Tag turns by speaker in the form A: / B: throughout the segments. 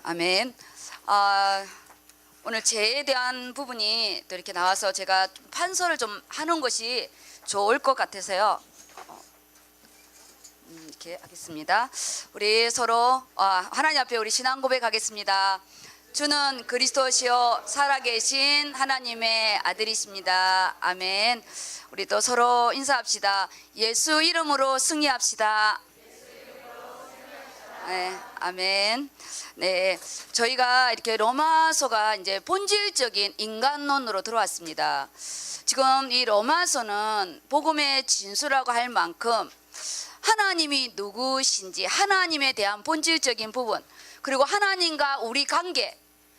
A: 아멘. 오늘 죄에 대한 부분이 또 이렇게 나와서 제가 판서를 좀 하는 것이 좋을 것 같아서요. 이렇게 하겠습니다. 우리 서로 하나님 앞에 우리 신앙 고백하겠습니다. 주는 그리스도시요 살아계신 하나님의 아들이십니다. 아멘. 우리 또 서로 인사합시다. 예수 이름으로 승리합시다. 네, 아멘. 네, 저희가 이렇게 로마서가 이제 본질적인 인간론으로 들어왔습니다. 지금 이 로마서는 복음의 진수라고 할 만큼 하나님이 누구신지, 하나님에 대한 본질적인 부분, 그리고 하나님과 우리 관계,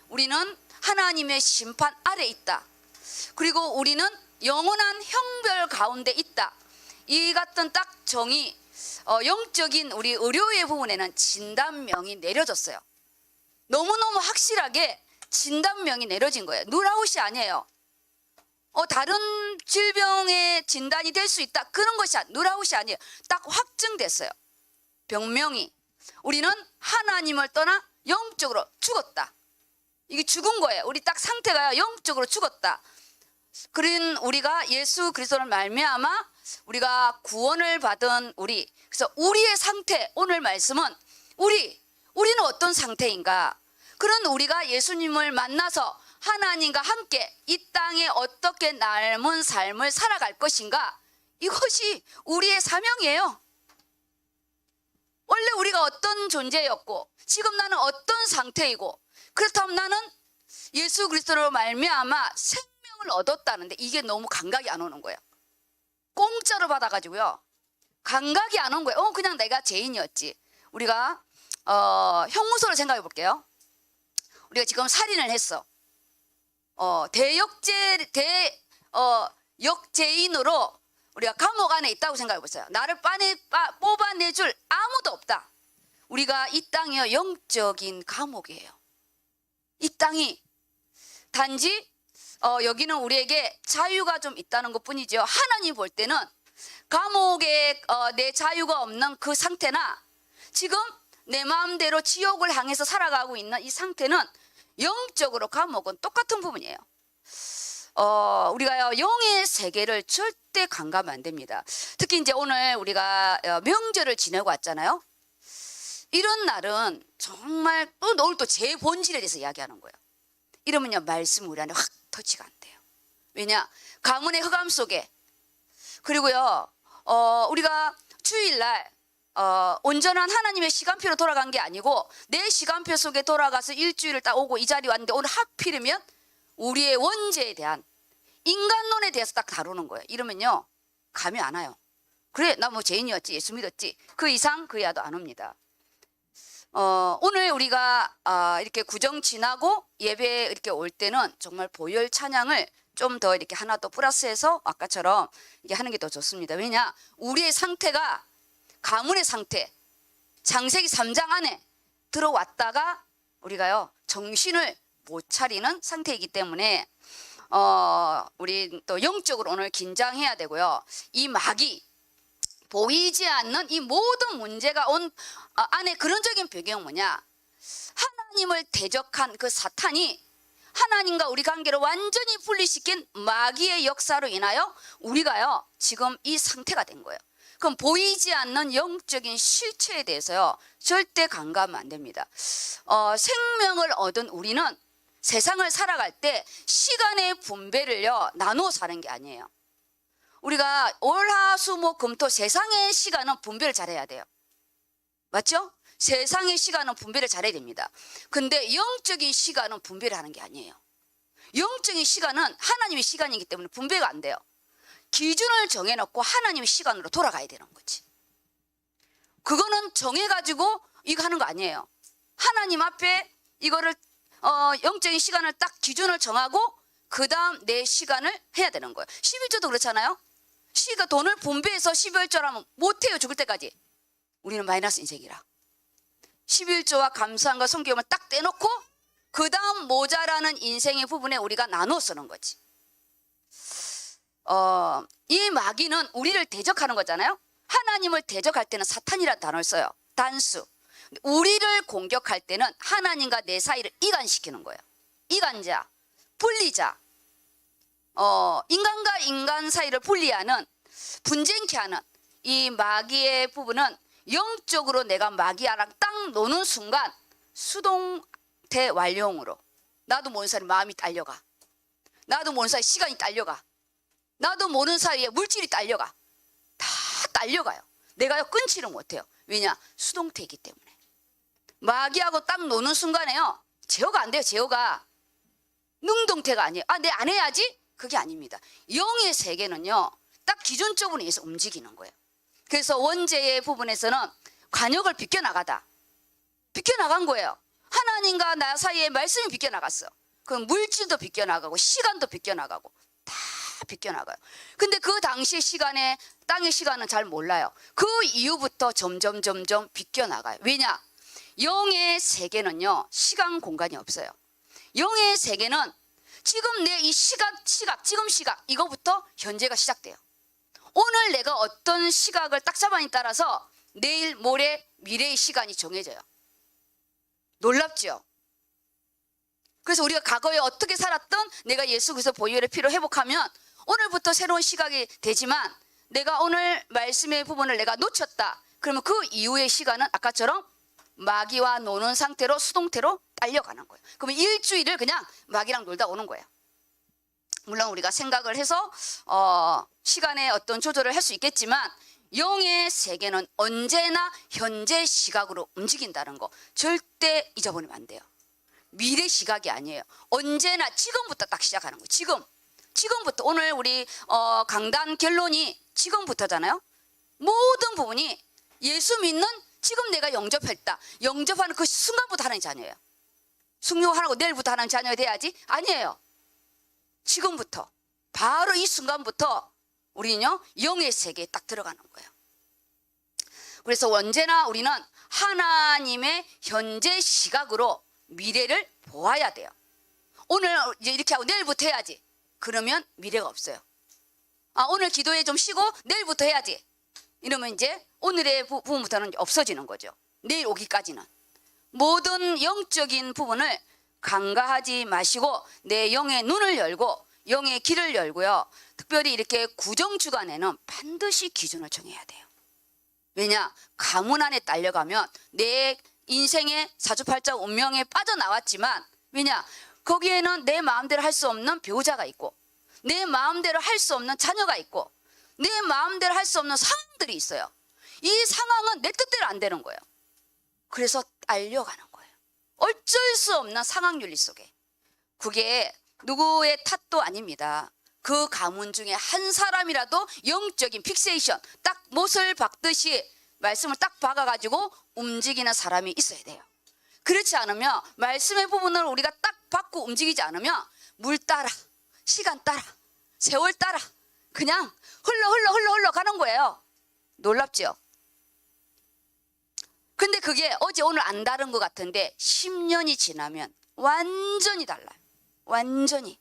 A: 우리는 하나님의 심판 아래 있다. 그리고 우리는 영원한 형벌 가운데 있다. 이 같은 딱 정의, 영적인 우리 의료의 부분에는 진단명이 내려졌어요. 너무너무 확실하게 진단명이 내려진 거예요. 누라웃이 아니에요. 다른 질병의 진단이 될 수 있다, 그런 것이 누라웃이 아니에요. 딱 확증됐어요. 병명이 우리는 하나님을 떠나 영적으로 죽었다. 이게 죽은 거예요. 우리 딱 상태가 영적으로 죽었다. 그런 우리가 예수 그리스도를 말미암아 우리가 구원을 받은 우리, 그래서 우리의 상태, 오늘 말씀은 우리는 어떤 상태인가? 그런 우리가 예수님을 만나서 하나님과 함께 이 땅에 어떻게 남은 삶을 살아갈 것인가? 이것이 우리의 사명이에요. 원래 우리가 어떤 존재였고 지금 나는 어떤 상태이고, 그렇다면 나는 예수 그리스도로 말미암아 생명을 얻었다는데 이게 너무 감각이 안 오는 거예요. 공짜로 받아가지고요, 감각이 안 온 거예요. 그냥 내가 죄인이었지. 우리가 형무소를 생각해 볼게요. 우리가 지금 살인을 했어. 역죄인으로 우리가 감옥 안에 있다고 생각해 보세요. 나를 뽑아내줄 아무도 없다. 우리가 이 땅이요, 영적인 감옥이에요. 이 땅이 단지 여기는 우리에게 자유가 좀 있다는 것 뿐이죠. 하나님 볼 때는 감옥에 내 자유가 없는 그 상태나 지금 내 마음대로 지옥을 향해서 살아가고 있는 이 상태는 영적으로 감옥은 똑같은 부분이에요. 우리가 영의 세계를 절대 간과하면 안 됩니다. 특히 이제 오늘 우리가 명절을 지내고 왔잖아요. 이런 날은 정말 오늘 또 제 본질에 대해서 이야기하는 거예요. 이러면요, 말씀 우리 안에 확 터치가 안 돼요. 왜냐? 가문의 흑암 속에, 그리고요 우리가 주일날 온전한 하나님의 시간표로 돌아간 게 아니고 내 시간표 속에 돌아가서 일주일을 딱 오고 이 자리에 왔는데, 오늘 하필이면 우리의 원죄에 대한 인간론에 대해서 딱 다루는 거예요. 이러면요, 감이 안 와요. 그래, 나 뭐 죄인이었지, 예수 믿었지, 그 이상 그 이하도 안 옵니다. 오늘 우리가 이렇게 구정 지나고 예배에 이렇게 올 때는 정말 보혈 찬양을 좀 더 이렇게 하나 더 플러스해서 아까처럼 이게 하는 게 더 좋습니다. 왜냐? 우리의 상태가 가문의 상태, 창세기 3장 안에 들어왔다가 우리가요 정신을 못 차리는 상태이기 때문에 우리 또 영적으로 오늘 긴장해야 되고요. 이 마귀, 보이지 않는 이 모든 문제가 온 안에 근원적인 배경은 뭐냐? 하나님을 대적한 그 사탄이 하나님과 우리 관계를 완전히 분리시킨 마귀의 역사로 인하여 우리가요 지금 이 상태가 된 거예요. 그럼 보이지 않는 영적인 실체에 대해서요 절대 간과하면 안 됩니다. 생명을 얻은 우리는 세상을 살아갈 때 시간의 분배를요 나누어 사는 게 아니에요. 우리가 월화수목금토 세상의 시간은 분배를 잘해야 돼요. 맞죠? 세상의 시간은 분배를 잘해야 됩니다. 근데 영적인 시간은 분배를 하는 게 아니에요. 영적인 시간은 하나님의 시간이기 때문에 분배가 안 돼요. 기준을 정해놓고 하나님의 시간으로 돌아가야 되는 거지. 그거는 정해가지고 이거 하는 거 아니에요. 하나님 앞에 이거를 영적인 시간을 딱 기준을 정하고 그 다음 내 시간을 해야 되는 거예요. 11조도 그렇잖아요. 시가 돈을 분배해서 12월절 하면 못해요. 죽을 때까지. 우리는 마이너스 인생이라 11조와 감사함과 성경을 딱 떼놓고 그 다음 모자라는 인생의 부분에 우리가 나눠 쓰는 거지. 이 마귀는 우리를 대적하는 거잖아요. 하나님을 대적할 때는 사탄이라는 단어를 써요. 단수. 우리를 공격할 때는 하나님과 내 사이를 이간시키는 거예요. 이간자, 분리자, 인간과 인간 사이를 분리하는, 분쟁케 하는 이 마귀의 부분은 영적으로 내가 마귀랑 딱 노는 순간 수동태 완료형으로 나도 모르는 사이에 마음이 딸려가, 나도 모르는 사이에 시간이 딸려가, 나도 모르는 사이에 물질이 딸려가, 다 딸려가요. 내가요 끊지를 못해요. 왜냐? 수동태이기 때문에. 마귀하고 딱 노는 순간에요 제어가 안 돼요. 제어가 능동태가 아니에요. 내 안 해야지? 그게 아닙니다. 영의 세계는요 딱 기준적으로 해서 움직이는 거예요. 그래서 원죄의 부분에서는 관역을 비껴나가다, 비껴나간 거예요. 하나님과 나 사이에 말씀이 비껴나갔어. 그럼 물질도 비껴나가고 시간도 비껴나가고 다 비껴나가요. 근데 그 당시의 시간에 땅의 시간은 잘 몰라요. 그 이후부터 점점 비껴나가요. 왜냐? 영의 세계는요 시간 공간이 없어요. 영의 세계는 지금 내 이 지금 시각 이거부터 현재가 시작돼요. 오늘 내가 어떤 시각을 딱 잡아니 따라서 내일 모레 미래의 시간이 정해져요. 놀랍죠? 그래서 우리가 과거에 어떻게 살았던 내가 예수 그리스도 보혈의 피로 회복하면 오늘부터 새로운 시각이 되지만 내가 오늘 말씀의 부분을 내가 놓쳤다. 그러면 그 이후의 시간은 아까처럼 마귀와 노는 상태로 수동태로 딸려가는 거예요. 그러면 일주일을 그냥 마귀랑 놀다 오는 거예요. 물론 우리가 생각을 해서 시간의 어떤 조절을 할 수 있겠지만 영의 세계는 언제나 현재 시각으로 움직인다는 거 절대 잊어버리면 안 돼요. 미래 시각이 아니에요. 언제나 지금부터 딱 시작하는 거예요. 지금부터. 오늘 우리 강단 결론이 지금부터잖아요. 모든 부분이 예수 믿는 지금 내가 영접했다. 영접하는 그 순간부터 하나님 자녀예요. 순교하라고 내일부터 하나님 자녀가 돼야지? 아니에요. 지금부터. 바로 이 순간부터 우리는요 영의 세계에 딱 들어가는 거예요. 그래서 언제나 우리는 하나님의 현재 시각으로 미래를 보아야 돼요. 오늘 이제 이렇게 하고 내일부터 해야지. 그러면 미래가 없어요. 오늘 기도회 좀 쉬고 내일부터 해야지. 이러면 이제 오늘의 부분부터는 없어지는 거죠. 내일 오기까지는. 모든 영적인 부분을 간과하지 마시고 내 영의 눈을 열고 영의 길을 열고요. 특별히 이렇게 구정주간에는 반드시 기준을 정해야 돼요. 왜냐? 가문 안에 딸려가면 내 인생의 사주팔자 운명에 빠져나왔지만 왜냐? 거기에는 내 마음대로 할 수 없는 배우자가 있고 내 마음대로 할 수 없는 자녀가 있고 내 마음대로 할 수 없는 상황들이 있어요. 이 상황은 내 뜻대로 안 되는 거예요. 그래서 딸려가는 거예요. 어쩔 수 없는 상황윤리 속에. 그게 누구의 탓도 아닙니다. 그 가문 중에 한 사람이라도 영적인 픽세이션, 딱 못을 박듯이 말씀을 딱 박아가지고 움직이는 사람이 있어야 돼요. 그렇지 않으면 말씀의 부분을 우리가 딱 받고 움직이지 않으면 물 따라, 시간 따라, 세월 따라 그냥 흘러 가는 거예요. 놀랍죠? 근데 그게 어제 오늘 안 다른 것 같은데 10년이 지나면 완전히 달라요. 완전히.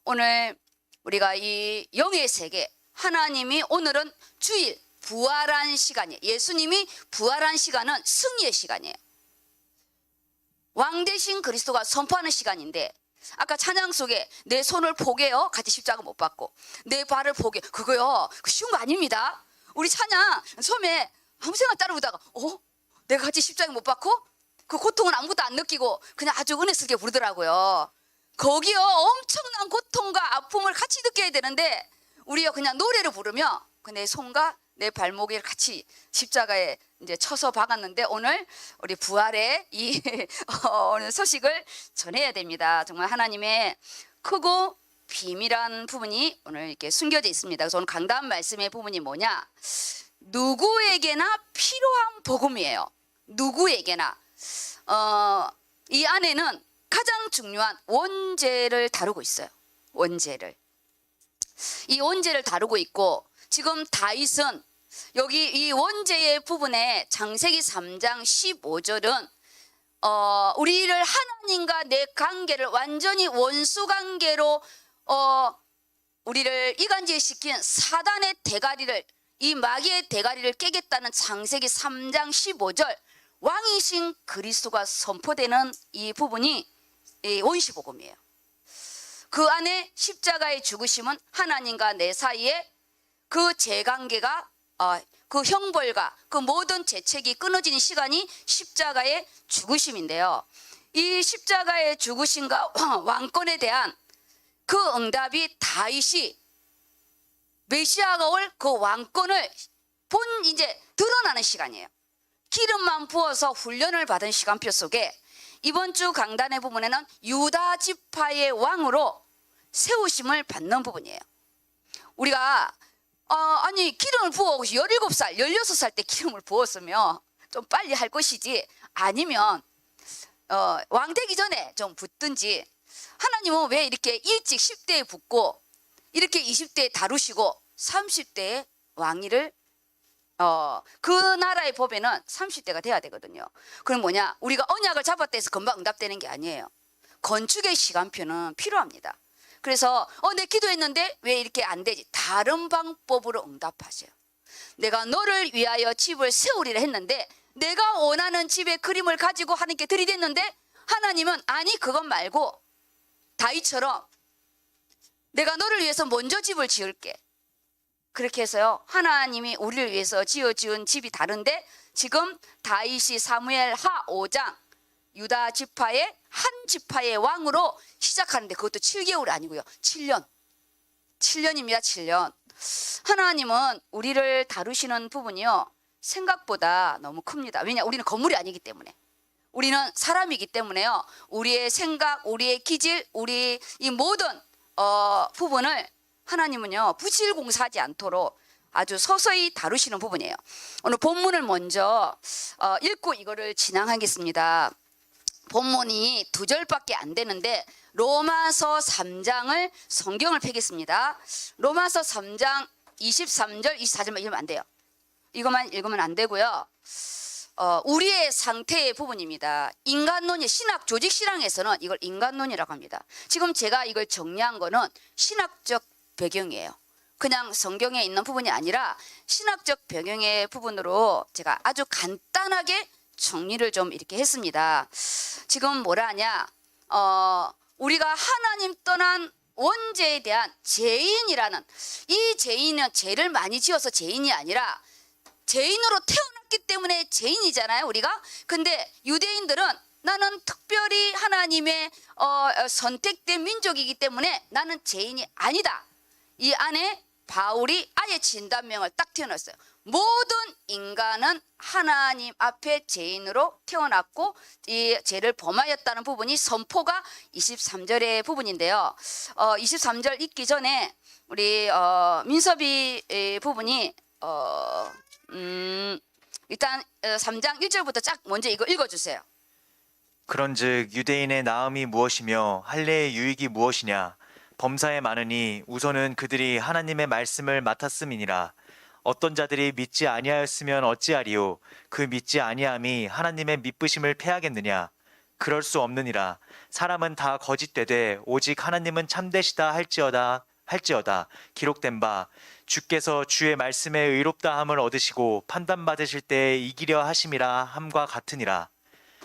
A: 오늘 우리가 이 영의 세계, 하나님이 오늘은 주일 부활한 시간이에요. 예수님이 부활한 시간은 승리의 시간이에요. 왕 대신 그리스도가 선포하는 시간인데 아까 찬양 속에 내 손을 포개요. 같이 십자가 못 받고 내 발을 포개. 그거요. 쉬운 거 아닙니다. 우리 찬양 처음에 아무 생각 따라 부르다가 내가 같이 십자가 못 받고 그 고통은 아무것도 안 느끼고 그냥 아주 은혜스럽게 부르더라고요. 거기요 엄청난 고통과 아픔을 같이 느껴야 되는데 우리요 그냥 노래를 부르며 내 손과 내 발목에 같이 십자가에 이제 쳐서 박았는데 오늘 우리 부활의 이 오늘 소식을 전해야 됩니다. 정말 하나님의 크고 비밀한 부분이 오늘 이렇게 숨겨져 있습니다. 그래서 오늘 강단 말씀의 부분이 뭐냐? 누구에게나 필요한 복음이에요. 누구에게나. 이 안에는 가장 중요한 원죄를 다루고 있어요. 원죄를. 이 원죄를 다루고 있고 지금 다윗은 여기 이 원죄의 부분에 창세기 3장 15절은 우리를 하나님과 내 관계를 완전히 원수 관계로 우리를 이간질시킨 사단의 대가리를 이 마귀의 대가리를 깨겠다는 창세기 3장 15절 왕이신 그리스도가 선포되는 이 부분이 이 원시복음이에요. 그 안에 십자가의 죽으심은 하나님과 내 사이에 그 죄관계가 그 형벌과 그 모든 죄책이 끊어지는 시간이 십자가의 죽으심인데요. 이 십자가의 죽으심과 왕권에 대한 그 응답이 다윗이 메시아가 올 그 왕권을 이제 드러나는 시간이에요. 기름만 부어서 훈련을 받은 시간표 속에 이번 주 강단의 부분에는 유다 지파의 왕으로 세우심을 받는 부분이에요. 우리가 아니 기름을 부어 17살, 16살 때 기름을 부었으면 좀 빨리 할 것이지 아니면 왕 되기 전에 좀 붓든지 하나님은 왜 이렇게 일찍 10대에 붓고 이렇게 20대에 다루시고 30대에 왕위를 그 나라의 법에는 30대가 돼야 되거든요. 그럼 뭐냐? 우리가 언약을 잡았다 해서 금방 응답되는 게 아니에요. 건축의 시간표는 필요합니다. 그래서 내 기도했는데 왜 이렇게 안 되지? 다른 방법으로 응답하세요. 내가 너를 위하여 집을 세우리라 했는데 내가 원하는 집의 그림을 가지고 하나님께 들이댔는데 하나님은 아니 그것 말고 다윗처럼 내가 너를 위해서 먼저 집을 지을게. 그렇게 해서요. 하나님이 우리를 위해서 지은 집이 다른데 지금 다윗이 사무엘 하 5장 유다 지파의 한 지파의 왕으로 시작하는데 그것도 7개월이 아니고요. 7년. 7년입니다. 7년. 하나님은 우리를 다루시는 부분이요. 생각보다 너무 큽니다. 왜냐? 우리는 건물이 아니기 때문에. 우리는 사람이기 때문에요. 우리의 생각, 우리의 기질, 우리 이 모든 부분을 하나님은요. 부실공사하지 않도록 아주 서서히 다루시는 부분이에요. 오늘 본문을 먼저 읽고 이거를 진행하겠습니다. 본문이 2절밖에 안 되는데 로마서 3장을 성경을 펴겠습니다. 로마서 3장 23절 24절만 읽으면 안 돼요. 이것만 읽으면 안 되고요. 우리의 상태의 부분입니다. 인간론이 신학 조직 신앙에서는 이걸 인간론이라고 합니다. 지금 제가 이걸 정리한 거는 신학적 배경이에요. 그냥 성경에 있는 부분이 아니라 신학적 배경의 부분으로 제가 아주 간단하게 정리를 좀 이렇게 했습니다. 지금 뭐라 하냐? 우리가 하나님 떠난 원죄에 대한 죄인이라는 이 죄인은 죄를 많이 지어서 죄인이 아니라 죄인으로 태어났기 때문에 죄인이잖아요, 우리가. 근데 유대인들은 나는 특별히 하나님의 선택된 민족이기 때문에 나는 죄인이 아니다. 이 안에 바울이 아예 진단명을 딱 띄워놨어요. 모든 인간은 하나님 앞에 죄인으로 태어났고 이 죄를 범하였다는 부분이 선포가 23절의 부분인데요. 23절 읽기 전에 우리 민섭이 부분이 일단 3장 1절부터 쫙 먼저 이거 읽어주세요.
B: 그런즉 유대인의 나음이 무엇이며 할례의 유익이 무엇이냐? 범사에 많으니 우선은 그들이 하나님의 말씀을 맡았음이니라. 어떤 자들이 믿지 아니하였으면 어찌하리요? 그 믿지 아니함이 하나님의 믿으심을 패하겠느냐? 그럴 수 없느니라. 사람은 다 거짓되되 오직 하나님은 참되시다 할지어다 기록된 바 주께서 주의 말씀에 의롭다함을 얻으시고 판단받으실 때에 이기려 하심이라 함과 같으니라.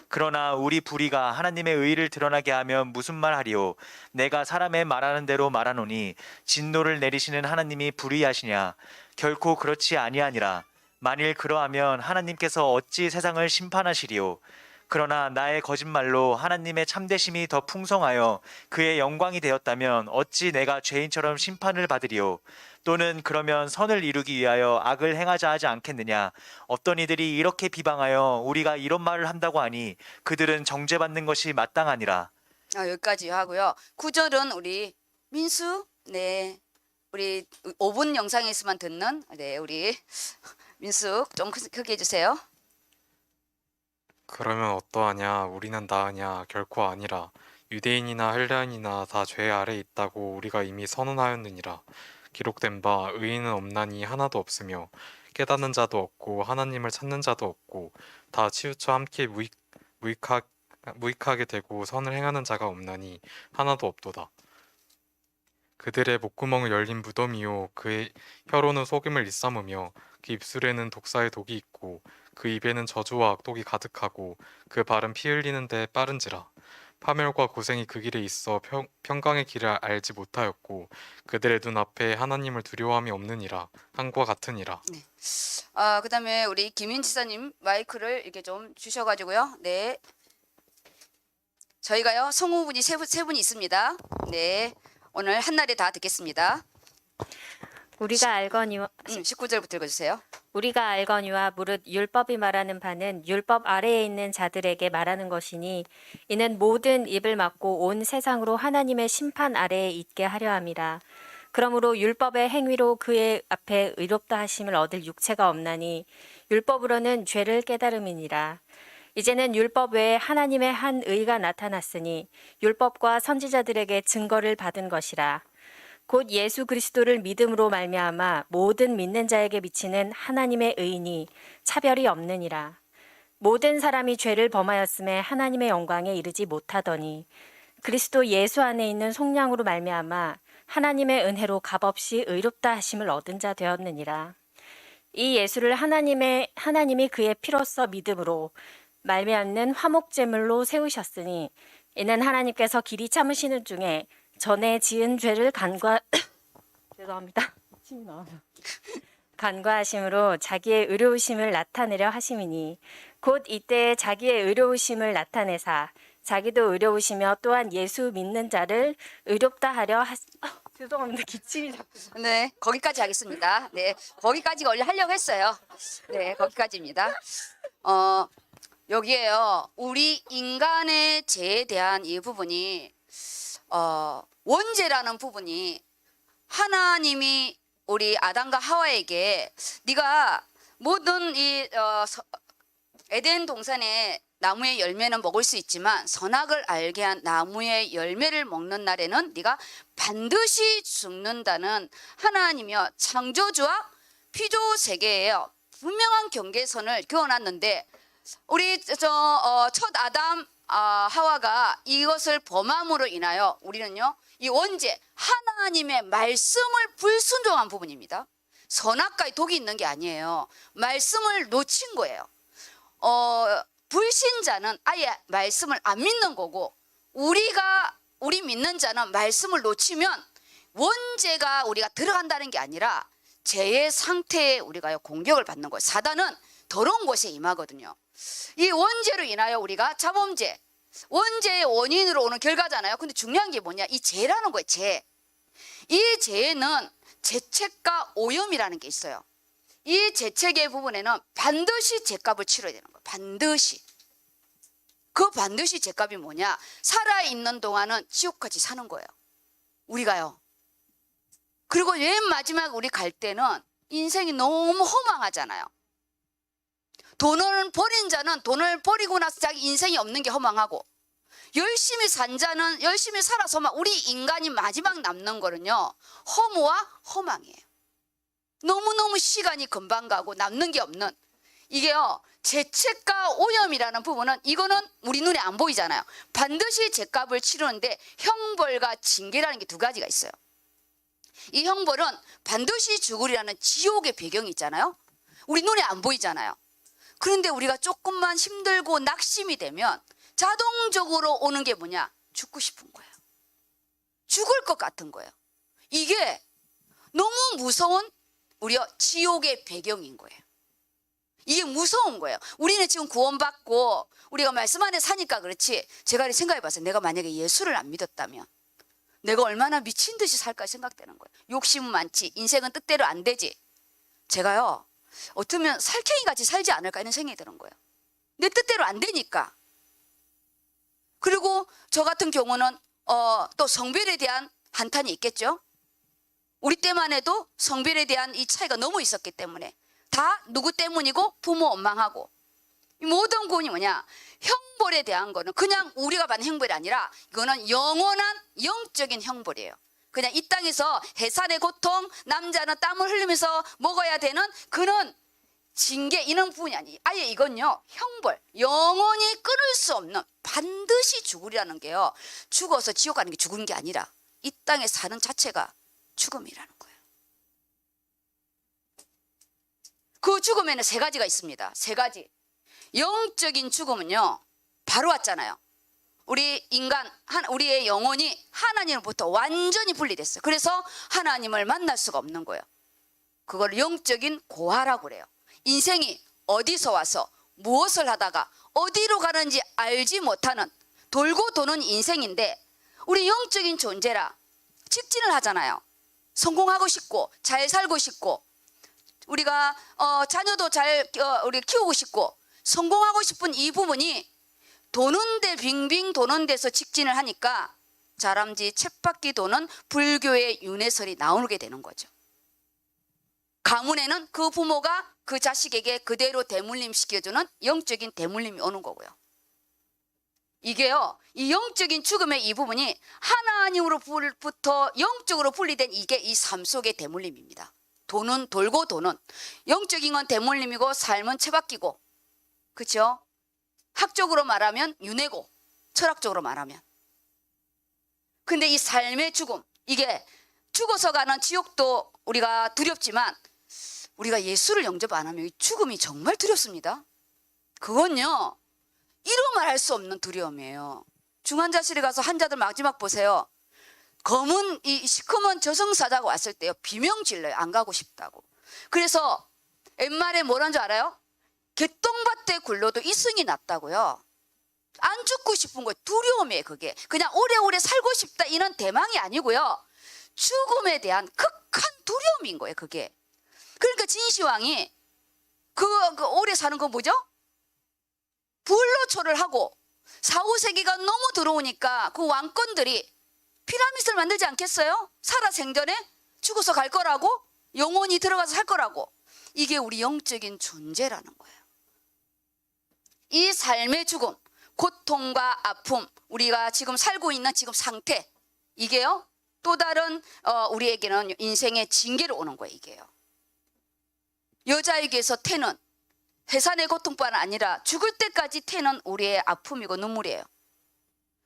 B: 그러나 우리 불의가 하나님의 의를 드러나게 하면 무슨 말하리요? 내가 사람의 말하는 대로 말하노니 진노를 내리시는 하나님이 불의하시냐? 결코 그렇지 아니하니라. 만일 그러하면 하나님께서 어찌 세상을 심판하시리요? 그러나 나의 거짓말로 하나님의 참되심이 더 풍성하여 그의 영광이 되었다면 어찌 내가 죄인처럼 심판을 받으리요? 또는 그러면 선을 이루기 위하여 악을 행하자 하지 않겠느냐? 어떤 이들이 이렇게 비방하여 우리가 이런 말을 한다고 하니 그들은 정죄받는 것이 마땅하니라.
A: 여기까지 하고요. 9절은 우리 민수, 네, 우리 5분 영상에서만 듣는 우리 민수 좀 크게 해주세요.
C: 그러면 어떠하냐? 우리는 나으냐? 결코 아니라. 유대인이나 헬라인이나 다 죄 아래 있다고 우리가 이미 선언하였느니라. 기록된 바 의인은 없나니 하나도 없으며 깨닫는 자도 없고 하나님을 찾는 자도 없고 다 치우쳐 함께 무익하게 되고 선을 행하는 자가 없나니 하나도 없도다. 그들의 목구멍은 열린 무덤이요 그의 혀로는 속임을 일삼으며 그 입술에는 독사의 독이 있고 그 입에는 저주와 악독이 가득하고 그 발은 피 흘리는데 빠른지라. 파멸과 고생이 그 길에 있어 평강의 길을 알지 못하였고 그들의 눈 앞에 하나님을 두려워함이 없느니라. 한과 같으니라.
A: 그다음에 우리 김인 지사님 마이크를 이렇게 좀 주셔가지고요. 네. 저희가요 성우분이 세 분이 있습니다. 네. 오늘 한날에 다 듣겠습니다.
D: 우리가 알거니와
A: 19절부터 읽어주세요.
D: 우리가 알거니와 무릇 율법이 말하는 바는 율법 아래에 있는 자들에게 말하는 것이니 이는 모든 입을 막고 온 세상으로 하나님의 심판 아래에 있게 하려 함이라. 그러므로 율법의 행위로 그의 앞에 의롭다 하심을 얻을 육체가 없나니 율법으로는 죄를 깨달음이니라. 이제는 율법 외에 하나님의 한 의가 나타났으니 율법과 선지자들에게 증거를 받은 것이라. 곧 예수 그리스도를 믿음으로 말미암아 모든 믿는 자에게 미치는 하나님의 의인이 차별이 없느니라. 모든 사람이 죄를 범하였음에 하나님의 영광에 이르지 못하더니 그리스도 예수 안에 있는 속량으로 말미암아 하나님의 은혜로 값없이 의롭다 하심을 얻은 자 되었느니라. 이 예수를 하나님이 그의 피로써 믿음으로 말미암는 화목제물로 세우셨으니 이는 하나님께서 길이 참으시는 중에 전에 지은 죄를 죄송합니다. 침이 나와요. 간과하심으로 자기의 의로우심을 나타내려 하심이니 곧 이때에 자기의 의로우심을 나타내사 자기도 의로우시며 또한 예수 믿는 자를 의롭다 하려 죄송합니다. 기침이 자꾸.
A: 네, 거기까지 하겠습니다. 네, 거기까지 원래 하려고 했어요. 네, 거기까지입니다. 여기에요. 우리 인간의 죄에 대한 이 부분이 원죄라는 부분이 하나님이 우리 아담과 하와에게 네가 모든 이 에덴 동산의 나무의 열매는 먹을 수 있지만 선악을 알게 한 나무의 열매를 먹는 날에는 네가 반드시 죽는다는 하나님이여 창조주와 피조 세계에요 분명한 경계선을 그어놨는데 우리 첫 아담 하와가 이것을 범함으로 인하여 우리는요 이 원죄 하나님의 말씀을 불순종한 부분입니다. 선악과의 독이 있는 게 아니에요. 말씀을 놓친 거예요. 불신자는 아예 말씀을 안 믿는 거고 우리 믿는 자는 말씀을 놓치면 원죄가 우리가 들어간다는 게 아니라 죄의 상태에 우리가 공격을 받는 거예요. 사단은 더러운 곳에 임하거든요. 이 원죄로 인하여 우리가 자범죄, 원죄의 원인으로 오는 결과잖아요. 근데 중요한 게 뭐냐? 이 죄라는 거예요. 죄. 이 죄에는 죄책과 오염이라는 게 있어요. 이 죄책의 부분에는 반드시 죄값을 치러야 되는 거예요. 반드시. 그 반드시 죄값이 뭐냐? 살아있는 동안은 지옥같이 사는 거예요. 우리가요. 그리고 맨 마지막 우리 갈 때는 인생이 너무 허망하잖아요. 돈을 버린 자는 돈을 버리고 나서 자기 인생이 없는 게 허망하고 열심히 산 자는 열심히 살아서만 우리 인간이 마지막 남는 거는요. 허무와 허망이에요. 너무너무 시간이 금방 가고 남는 게 없는 이게요. 죄책과 오염이라는 부분은 이거는 우리 눈에 안 보이잖아요. 반드시 죄값을 치르는데 형벌과 징계라는 게 두 가지가 있어요. 이 형벌은 반드시 죽으리라는 지옥의 배경이 있잖아요. 우리 눈에 안 보이잖아요. 그런데 우리가 조금만 힘들고 낙심이 되면 자동적으로 오는 게 뭐냐? 죽고 싶은 거예요. 죽을 것 같은 거예요. 이게 너무 무서운 우리가 지옥의 배경인 거예요. 이게 무서운 거예요. 우리는 지금 구원받고 우리가 말씀 안에 사니까 그렇지 제가 생각해 봤어요. 내가 만약에 예수를 안 믿었다면 내가 얼마나 미친 듯이 살까 생각되는 거예요. 욕심은 많지 인생은 뜻대로 안 되지. 제가요 어쩌면 살쾡이같이 살지 않을까 이런 생각이 드는 거예요. 내 뜻대로 안 되니까. 그리고 저 같은 경우는 또 성별에 대한 한탄이 있겠죠. 우리 때만 해도 성별에 대한 이 차이가 너무 있었기 때문에 다 누구 때문이고 부모 원망하고 이 모든 구원이 뭐냐 형벌에 대한 거는 그냥 우리가 받는 형벌이 아니라 이거는 영원한 영적인 형벌이에요. 그냥 이 땅에서 해산의 고통 남자는 땀을 흘리면서 먹어야 되는 그런 징계 이런 부분이 아니에요. 아예 이건요 형벌 영원히 끊을 수 없는 반드시 죽으리라는 게요 죽어서 지옥 가는 게 죽은 게 아니라 이 땅에 사는 자체가 죽음이라는 거예요. 그 죽음에는 세 가지가 있습니다. 세 가지. 영적인 죽음은요, 바로 왔잖아요. 우리 인간, 우리의 영혼이 하나님으로부터 완전히 분리됐어요. 그래서 하나님을 만날 수가 없는 거예요. 그걸 영적인 고아라고 그래요. 인생이 어디서 와서 무엇을 하다가 어디로 가는지 알지 못하는 돌고 도는 인생인데, 우리 영적인 존재라 직진을 하잖아요. 성공하고 싶고 잘 살고 싶고 우리가 자녀도 잘 우리 키우고 싶고 성공하고 싶은 이 부분이 도는 데 빙빙 도는 데서 직진을 하니까 다람쥐 쳇바퀴 도는 불교의 윤회설이 나오게 되는 거죠. 가문에는 그 부모가 그 자식에게 그대로 대물림 시켜주는 영적인 대물림이 오는 거고요. 이게요, 이 영적인 죽음의 이 부분이 하나님으로부터 영적으로 분리된 이게 이 삶 속의 대물림입니다. 도는 돌고 도는, 영적인 건 대물림이고 삶은 쳇바퀴고, 그렇죠? 학적으로 말하면 윤회고, 철학적으로 말하면. 근데 이 삶의 죽음, 이게 죽어서 가는 지옥도 우리가 두렵지만 우리가 예수를 영접 안 하면 이 죽음이 정말 두렵습니다. 그건요, 이루 말할 수 없는 두려움이에요. 중환자실에 가서 환자들 마지막 보세요. 검은 이 시커먼 저승사자가 왔을 때요, 비명 질러요. 안 가고 싶다고. 그래서 옛말에 뭐란 줄 알아요? 개똥밭에 굴러도 이승이 났다고요. 안 죽고 싶은 거예요. 두려움이에요. 그게 그냥 오래오래 살고 싶다 이런 대망이 아니고요, 죽음에 대한 극한 두려움인 거예요. 그게. 그러니까 진시황이 그 오래 사는 거 뭐죠? 불로초를 하고 4, 5세기가 너무 들어오니까 그 왕권들이 피라미드를 만들지 않겠어요? 살아 생전에 죽어서 갈 거라고, 영혼이 들어가서 살 거라고. 이게 우리 영적인 존재라는 거예요. 이 삶의 죽음, 고통과 아픔, 우리가 지금 살고 있는 지금 상태, 이게요, 또 다른 우리에게는 인생의 징계로 오는 거예요. 이게요, 여자에게서 태는 해산의 고통뿐 아니라 죽을 때까지 태는 우리의 아픔이고 눈물이에요.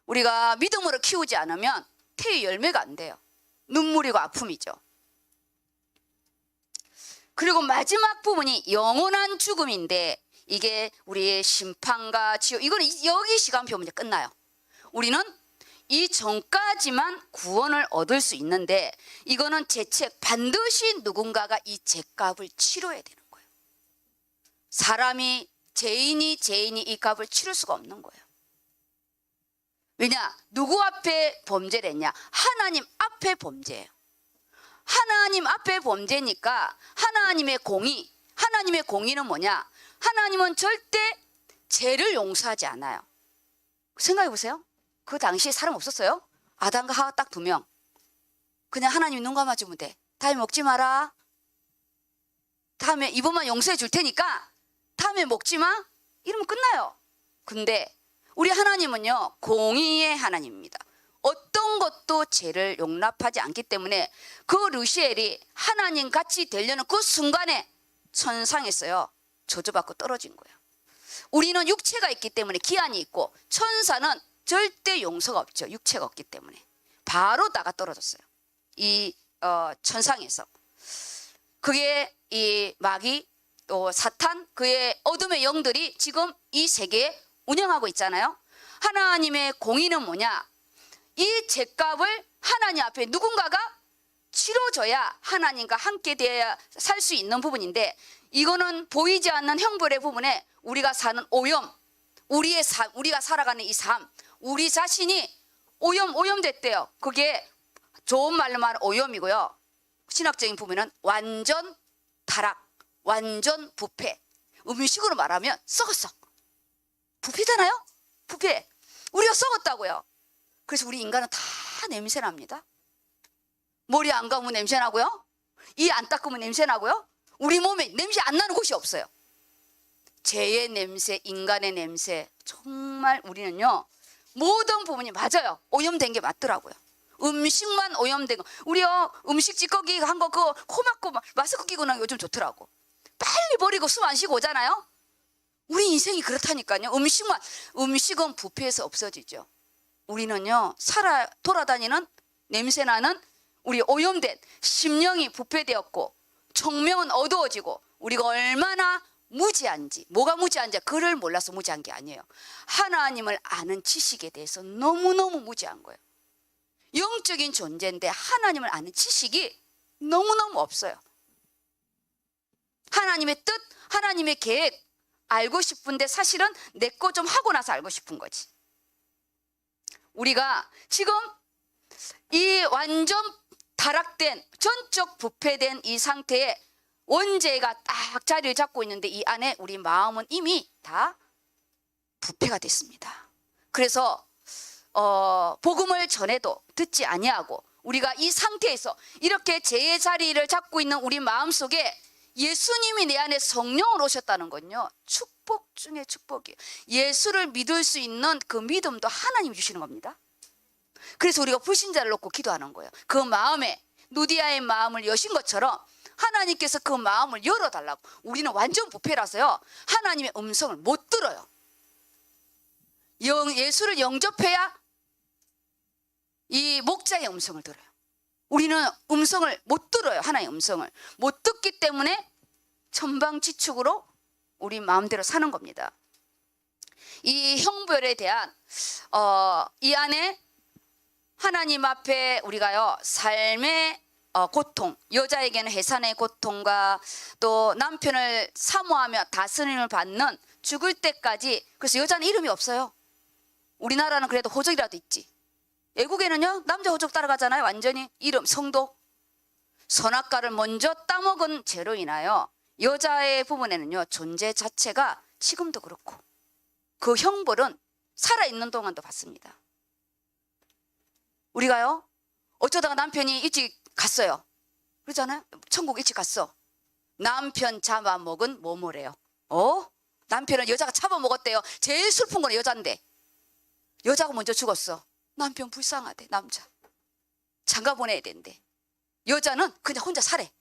A: 우리가 믿음으로 키우지 않으면 태의 열매가 안 돼요. 눈물이고 아픔이죠. 그리고 마지막 부분이 영원한 죽음인데, 이게 우리의 심판과 지옥, 이거는 여기 시간표면 이제 끝나요. 우리는 이 전까지만 구원을 얻을 수 있는데, 이거는 재책, 반드시 누군가가 이 죄값을 치러야 되는 거예요. 사람이, 죄인이 이 값을 치를 수가 없는 거예요. 왜냐? 누구 앞에 범죄를 했냐? 하나님 앞에 범죄예요. 하나님 앞에 범죄니까 하나님의 공의, 하나님의 공의는 뭐냐? 하나님은 절대 죄를 용서하지 않아요. 생각해 보세요. 그 당시에 사람 없었어요? 아담과 하와 딱 2명. 그냥 하나님 눈 감아주면 돼. 다음에 먹지 마라. 다음에 이번만 용서해 줄 테니까 다음에 먹지 마. 이러면 끝나요. 근데 우리 하나님은요, 공의의 하나님입니다. 어떤 것도 죄를 용납하지 않기 때문에 그 르시엘이 하나님 같이 되려는 그 순간에 천상에서요, 저주받고 떨어진 거예요. 우리는 육체가 있기 때문에 기한이 있고, 천사는 절대 용서가 없죠. 육체가 없기 때문에. 바로 나가 떨어졌어요. 이 천상에서. 그게 이 마귀, 또 사탄, 그의 어둠의 영들이 지금 이 세계에 운영하고 있잖아요. 하나님의 공의는 뭐냐? 이 죄값을 하나님 앞에 누군가가 치러줘야 하나님과 함께 되어야 살 수 있는 부분인데, 이거는 보이지 않는 형벌의 부분에 우리가 사는 오염, 우리의 삶, 우리가 살아가는 이 삶, 우리 자신이 오염됐대요. 그게 좋은 말로 말하면 오염이고요, 신학적인 부분은 완전 타락, 완전 부패. 음식으로 말하면 썩었어. 부패잖아요? 부패. 우리가 썩었다고요. 그래서 우리 인간은 다 냄새 납니다. 머리 안 감으면 냄새 나고요, 이 안 닦으면 냄새 나고요, 우리 몸에 냄새 안 나는 곳이 없어요. 죄의 냄새, 인간의 냄새, 정말 우리는요, 모든 부분이 맞아요. 오염된 게 맞더라고요. 음식만 오염된 거. 우리요, 음식 찌꺼기 한 거 그거 코 막고 마스크 끼고 나면 요즘 좋더라고. 빨리 버리고 숨 안 쉬고 오잖아요. 우리 인생이 그렇다니까요. 음식은 부패해서 없어지죠. 우리는요, 돌아다니는 냄새나는 우리 오염된 심령이 부패되었고 총명은 어두워지고 우리가 얼마나 무지한지, 뭐가 무지한지 그를 몰라서 무지한 게 아니에요. 하나님을 아는 지식에 대해서 너무너무 무지한 거예요. 영적인 존재인데 하나님을 아는 지식이 너무너무 없어요. 하나님의 뜻, 하나님의 계획 알고 싶은데 사실은 내 거 좀 하고 나서 알고 싶은 거지. 우리가 지금 이 완전 타락된, 전적 부패된 이 상태에 원죄가 딱 자리를 잡고 있는데 이 안에 우리 마음은 이미 다 부패가 됐습니다. 그래서 복음을 전해도 듣지 아니하고 우리가 이 상태에서 이렇게 죄의 자리를 잡고 있는 우리 마음속에 예수님이 내 안에 성령을 오셨다는 건요, 축복 중에 축복이에요. 예수를 믿을 수 있는 그 믿음도 하나님이 주시는 겁니다. 그래서 우리가 불신자를 놓고 기도하는 거예요. 그 마음에 누디아의 마음을 여신 것처럼 하나님께서 그 마음을 열어달라고. 우리는 완전 부패라서요, 하나님의 음성을 못 들어요. 예수를 영접해야 이 목자의 음성을 들어요. 우리는 음성을 못 들어요. 하나님의 음성을 못 듣기 때문에 천방지축으로 우리 마음대로 사는 겁니다. 이 형벌에 대한 이 안에 하나님 앞에 우리가요, 삶의 고통, 여자에게는 해산의 고통과 또 남편을 사모하며 다스림을 받는 죽을 때까지. 그래서 여자는 이름이 없어요. 우리나라는 그래도 호적이라도 있지. 외국에는요, 남자 호적 따라가잖아요. 완전히 이름, 성도. 선악과를 먼저 따먹은 죄로 인하여 여자의 부분에는요, 존재 자체가 지금도 그렇고 그 형벌은 살아있는 동안도 받습니다. 우리가요, 어쩌다가 남편이 일찍 갔어요. 그러잖아요. 천국 일찍 갔어. 남편 잡아먹은 뭐뭐래요. 남편은 여자가 잡아먹었대요. 제일 슬픈 건 여자인데 여자가 먼저 죽었어. 남편 불쌍하대. 남자 장가 보내야 된대. 여자는 그냥 혼자 살래.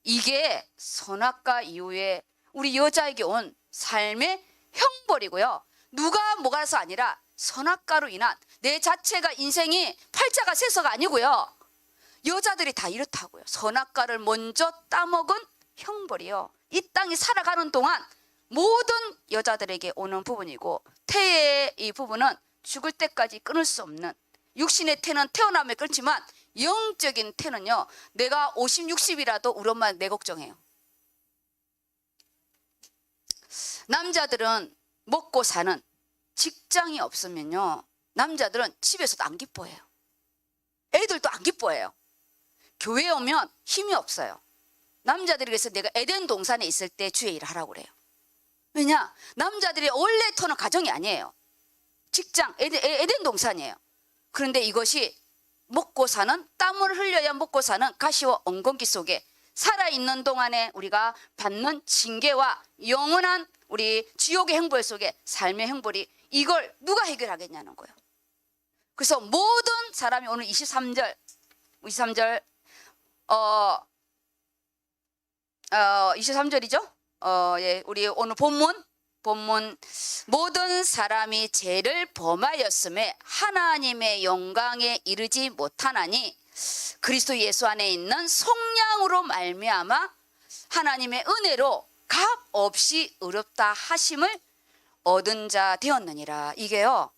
A: 이게 선악과 이후에 우리 여자에게 온 삶의 형벌이고요. 누가 뭐가라서 아니라 선악과로 인한 내 자체가 인생이 팔자가 세서가 아니고요. 여자들이 다 이렇다고요. 선악과를 먼저 따먹은 형벌이요. 이 땅이 살아가는 동안 모든 여자들에게 오는 부분이고, 태의 이 부분은 죽을 때까지 끊을 수 없는, 육신의 태는 태어나면 끊지만 영적인 태는요, 내가 50, 60이라도 우리 엄마 내 걱정해요. 남자들은 먹고 사는 직장이 없으면요, 남자들은 집에서도 안 기뻐해요. 애들도 안 기뻐해요. 교회에 오면 힘이 없어요. 남자들이 그래서 내가 에덴 동산에 있을 때 주의 일을 하라고 그래요. 왜냐? 남자들이 원래 터는 가정이 아니에요. 직장, 에덴 동산이에요. 그런데 이것이 먹고 사는, 땀을 흘려야 먹고 사는 가시와 엉겅기 속에 살아있는 동안에 우리가 받는 징계와 영원한 우리 지옥의 형벌 속에 삶의 형벌이, 이걸 누가 해결하겠냐는 거예요. 그래서 모든 사람이 오늘 23절 23절이죠. 예, 우리 오늘 본문 모든 사람이 죄를 범하였음에 하나님의 영광에 이르지 못하나니 그리스도 예수 안에 있는 속량으로 말미암아 하나님의 은혜로 값 없이 의롭다 하심을 얻은 자 되었느니라. 이게요,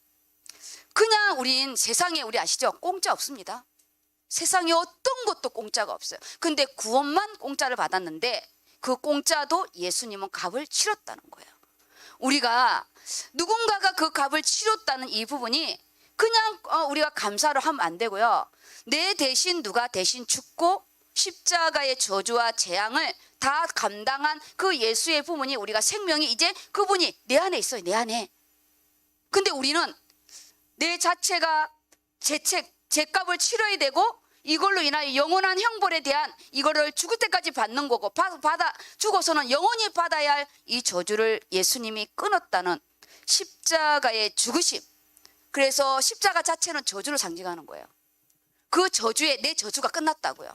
A: 그냥 우린 세상에, 우리 아시죠? 공짜 없습니다. 세상에 어떤 것도 공짜가 없어요. 근데 구원만 공짜를 받았는데 그 공짜도 예수님은 값을 치렀다는 거예요. 우리가 누군가가 그 값을 치렀다는 이 부분이 그냥 우리가 감사를 하면 안 되고요. 내 대신 누가 대신 죽고 십자가의 저주와 재앙을 다 감당한 그 예수의 부분이, 우리가 생명이 이제 그분이 내 안에 있어요. 내 안에. 근데 우리는 내 자체가 죄값을 치러야 되고 이걸로 인하여 영원한 형벌에 대한 이거를 죽을 때까지 받는 거고, 받아 죽어서는 영원히 받아야 할 이 저주를 예수님이 끊었다는 십자가의 죽으심. 그래서 십자가 자체는 저주를 상징하는 거예요. 그 저주에 내 저주가 끝났다고요.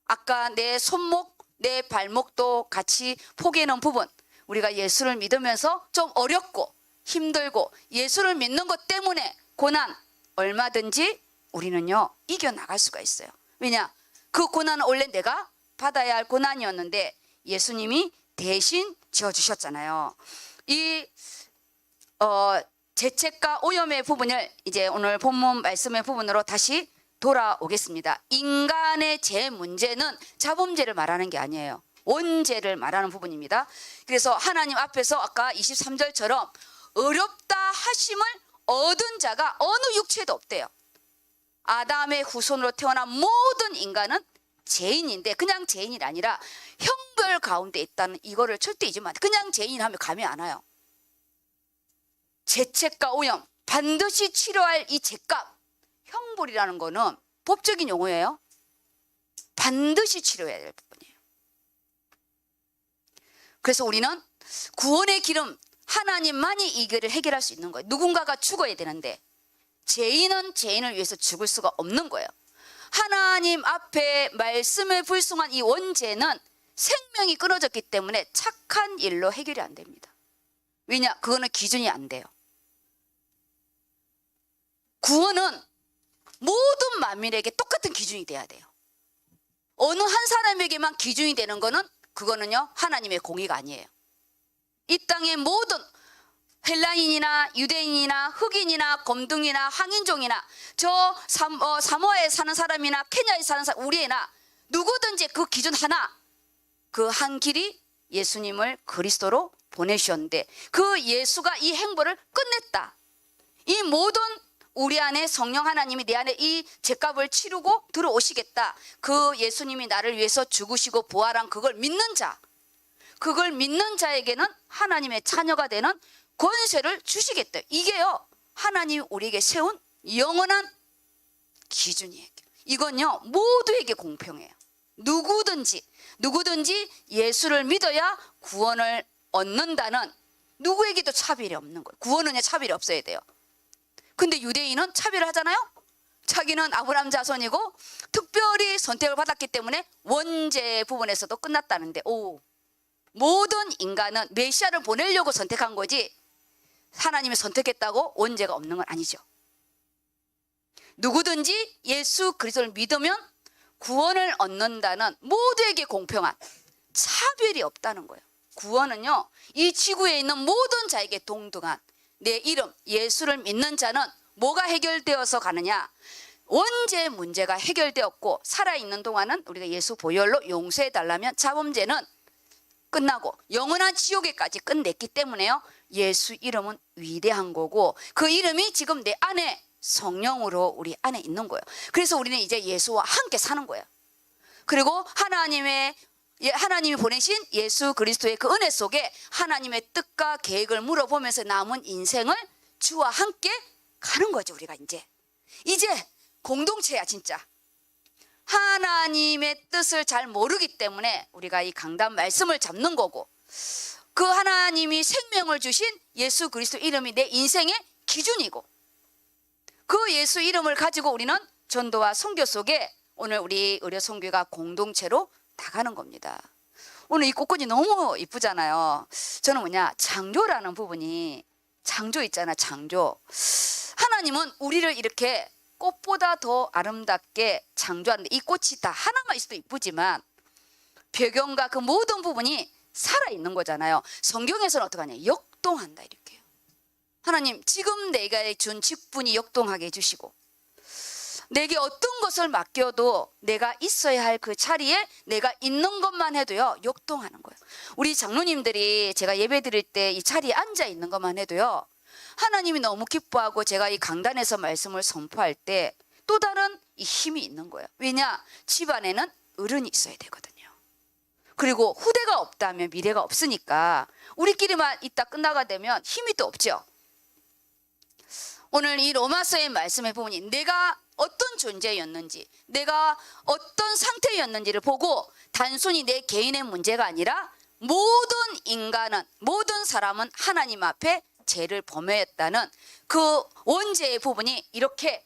A: 아까 내 손목, 내 발목도 같이 포개는 부분, 우리가 예수를 믿으면서 좀 어렵고 힘들고 예수를 믿는 것 때문에 고난 얼마든지 우리는요 이겨나갈 수가 있어요. 왜냐? 그 고난은 원래 내가 받아야 할 고난이었는데 예수님이 대신 지어주셨잖아요. 이 죄책과 오염의 부분을 이제 오늘 본문 말씀의 부분으로 다시 돌아오겠습니다. 인간의 죄 문제는 자범죄를 말하는 게 아니에요. 원죄를 말하는 부분입니다. 그래서 하나님 앞에서 아까 23절처럼 어렵다 하심을 얻은 자가 어느 육체도 없대요. 아담의 후손으로 태어난 모든 인간은 죄인인데 그냥 죄인이 아니라 형벌 가운데 있다는 이거를 절대 잊으면 안 돼. 그냥 죄인하면 감이 안 와요. 죄책과 오염 반드시 치료할 이 죄값, 형벌이라는 거는 법적인 용어예요. 반드시 치료해야 될 부분이에요. 그래서 우리는 구원의 기름 하나님만이 이 길을 해결할 수 있는 거예요. 누군가가 죽어야 되는데 죄인은 죄인을 위해서 죽을 수가 없는 거예요. 하나님 앞에 말씀에 불순한 이 원죄는 생명이 끊어졌기 때문에 착한 일로 해결이 안 됩니다. 왜냐? 그거는 기준이 안 돼요. 구원은 모든 만민에게 똑같은 기준이 돼야 돼요. 어느 한 사람에게만 기준이 되는 거는 그거는요 하나님의 공의가 아니에요. 이 땅의 모든 헬라인이나 유대인이나 흑인이나 검둥이나 황인종이나 저 사모아에 사는 사람이나 케냐에 사는 사람 우리나 누구든지 그 기준 하나, 그 한 길이 예수님을 그리스도로 보내주셨는데 그 예수가 이 행보를 끝냈다. 이 모든 우리 안에 성령 하나님이 내 안에 이 죄값을 치르고 들어오시겠다. 그 예수님이 나를 위해서 죽으시고 부활한 그걸 믿는 자, 그걸 믿는 자에게는 하나님의 자녀가 되는 권세를 주시겠다. 이게요 하나님이 우리에게 세운 영원한 기준이에요. 이건요 모두에게 공평해요. 누구든지 예수를 믿어야 구원을 얻는다는, 누구에게도 차별이 없는 거예요. 구원은요 차별이 없어야 돼요. 근데 유대인은 차별을 하잖아요. 자기는 아브라함 자손이고 특별히 선택을 받았기 때문에 원죄 부분에서도 끝났다는데, 모든 인간은 메시아를 보내려고 선택한 거지 하나님이 선택했다고 원죄가 없는 건 아니죠. 누구든지 예수 그리스도를 믿으면 구원을 얻는다는 모두에게 공평한, 차별이 없다는 거예요. 구원은요 이 지구에 있는 모든 자에게 동등한, 내 이름 예수를 믿는 자는 뭐가 해결되어서 가느냐? 원죄 문제가 해결되었고 살아있는 동안은 우리가 예수 보혈로 용서해달라면 자범죄는 끝나고 영원한 지옥에까지 끝냈기 때문에요 예수 이름은 위대한 거고, 그 이름이 지금 내 안에 성령으로 우리 안에 있는 거예요. 그래서 우리는 이제 예수와 함께 사는 거예요. 그리고 하나님이 보내신 예수 그리스도의 그 은혜 속에 하나님의 뜻과 계획을 물어보면서 남은 인생을 주와 함께 가는 거죠. 우리가 이제 공동체야. 진짜 하나님의 뜻을 잘 모르기 때문에 우리가 이 강단 말씀을 잡는 거고, 그 하나님이 생명을 주신 예수 그리스도 이름이 내 인생의 기준이고, 그 예수 이름을 가지고 우리는 전도와 선교 속에 오늘 우리 의료 선교가 공동체로 나가는 겁니다. 오늘 이 꽃꽂이 너무 이쁘잖아요. 저는 창조라는 부분이, 창조 있잖아, 창조. 하나님은 우리를 이렇게 꽃보다 더 아름답게 창조하는데, 이 꽃이 다 하나만 있어도 이쁘지만 배경과 그 모든 부분이 살아있는 거잖아요. 성경에서는 어떻게 하냐? 역동한다 이렇게요. 하나님 지금 내가 준 직분이 역동하게 해주시고, 내게 어떤 것을 맡겨도 내가 있어야 할 그 자리에 내가 있는 것만 해도요 역동하는 거예요. 우리 장로님들이 제가 예배 드릴 때 이 자리에 앉아 있는 것만 해도요 하나님이 너무 기뻐하고, 제가 이 강단에서 말씀을 선포할 때 또 다른 이 힘이 있는 거예요. 왜냐? 집안에는 어른이 있어야 되거든요. 그리고 후대가 없다면 미래가 없으니까 우리끼리만 있다 끝나가 되면 힘이 또 없죠. 오늘 이 로마서의 말씀에 보니 내가 어떤 존재였는지, 내가 어떤 상태였는지를 보고 단순히 내 개인의 문제가 아니라 모든 인간은, 모든 사람은 하나님 앞에 죄를 범했다는 그 원죄의 부분이 이렇게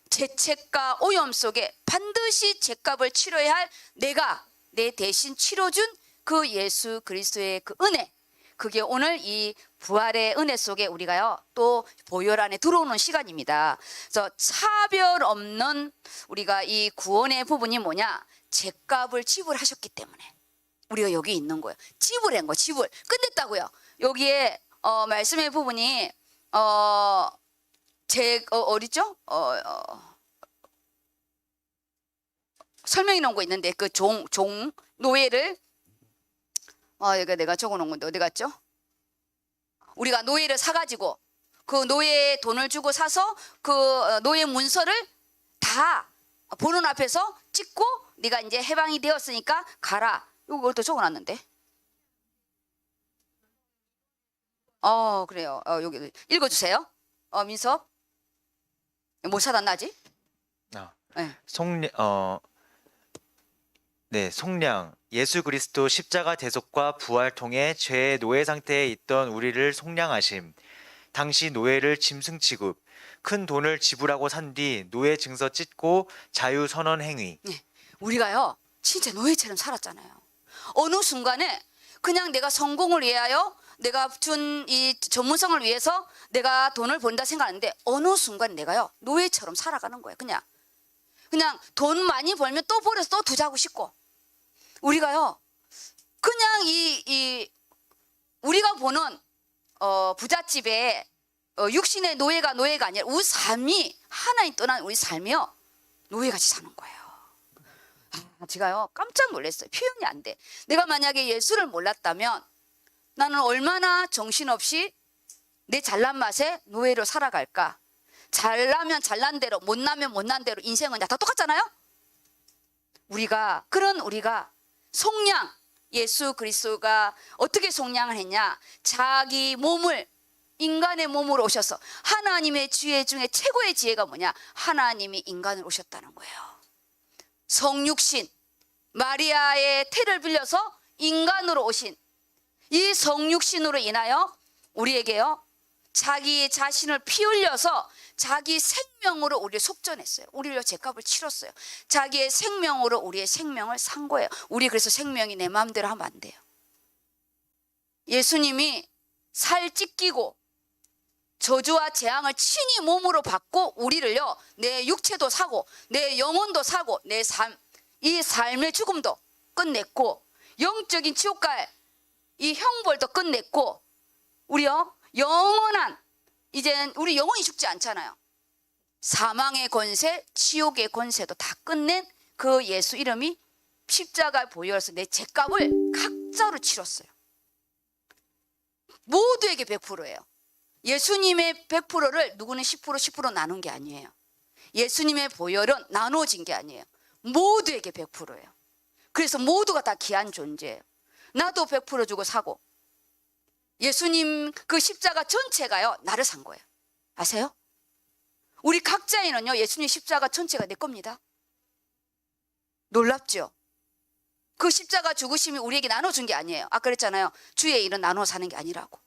A: 죄책과 오염 속에 반드시 죄값을 치러야 할 내가 내 대신 치러준 그 예수 그리스도의 그 은혜, 그게 오늘 이 부활의 은혜 속에 우리가요 또 보혈 안에 들어오는 시간입니다. 그래서 차별 없는 우리가 이 구원의 부분이 뭐냐? 죗값을 지불하셨기 때문에 우리가 여기 있는 거예요. 지불한 거, 지불 끝냈다고요. 여기에 말씀의 부분이 어디죠? 설명해 놓은 거 있는데 그 종 노예를 이거 내가 적어 놓은 건데 어디 갔죠? 우리가 노예를 사가지고 그 노예 돈을 주고 사서 그 노예 문서를 다 보는 앞에서 찍고 네가 이제 해방이 되었으니까 가라. 이걸 또 적어놨는데. 그래요. 여기 읽어주세요. 민섭. 뭐 사단나지? 네.
B: 속량. 예수 그리스도 십자가 대속과 부활 통해 죄의 노예 상태에 있던 우리를 속량하심. 당시 노예를 짐승 취급, 큰 돈을 지불하고 산 뒤 노예 증서 찢고 자유 선언 행위.
A: 네. 우리가요 진짜 노예처럼 살았잖아요. 어느 순간에 그냥 내가 성공을 위하여 내가 준 이 전문성을 위해서 내가 돈을 번다 생각하는데 어느 순간 내가요 노예처럼 살아가는 거예요. 그냥 돈 많이 벌면 또 벌어서 또 두자고 싶고 우리가요 그냥 이 우리가 보는 부잣집에 육신의 노예가 아니라 우리 삶이 하나님 떠난 우리 삶이요 노예같이 사는 거예요. 제가요 깜짝 놀랐어요. 표현이 안 돼. 내가 만약에 예수를 몰랐다면 나는 얼마나 정신없이 내 잘난 맛에 노예로 살아갈까. 잘나면 잘난 대로 못나면 못난 대로 인생은 다 똑같잖아요. 우리가 속량 예수 그리스도가 어떻게 속량을 했냐. 자기 몸을 인간의 몸으로 오셔서 하나님의 지혜 중에 최고의 지혜가 뭐냐. 하나님이 인간으로 오셨다는 거예요. 성육신 마리아의 태를 빌려서 인간으로 오신 이 성육신으로 인하여 우리에게요 자기 자신을 피 흘려서 자기 생명으로 우리를 속전했어요. 우리를 죗값을 치렀어요. 자기의 생명으로 우리의 생명을 산 거예요. 우리 그래서 생명이 내 마음대로 하면 안 돼요. 예수님이 살 찢기고 저주와 재앙을 친히 몸으로 받고 우리를요 내 육체도 사고 내 영혼도 사고 이 삶의 죽음도 끝냈고 영적인 지옥갈 이 형벌도 끝냈고 우리요 영원한 이젠 우리 영원히 죽지 않잖아요. 사망의 권세 지옥의 권세도 다 끝낸 그 예수 이름이 십자가에 보혈해서 내 죗값을 각자로 치렀어요. 모두에게 100%예요. 예수님의 100%를 누구는 10% 나눈 게 아니에요. 예수님의 보혈은 나눠진 게 아니에요. 모두에게 100%예요. 그래서 모두가 다 귀한 존재예요. 나도 100% 주고 사고 예수님 그 십자가 전체가요 나를 산 거예요. 아세요? 우리 각자에는요 예수님 십자가 전체가 내 겁니다. 놀랍죠? 그 십자가 죽으심이 우리에게 나눠준 게 아니에요. 아까 그랬잖아요. 주의 일은 나눠 사는 게 아니라고.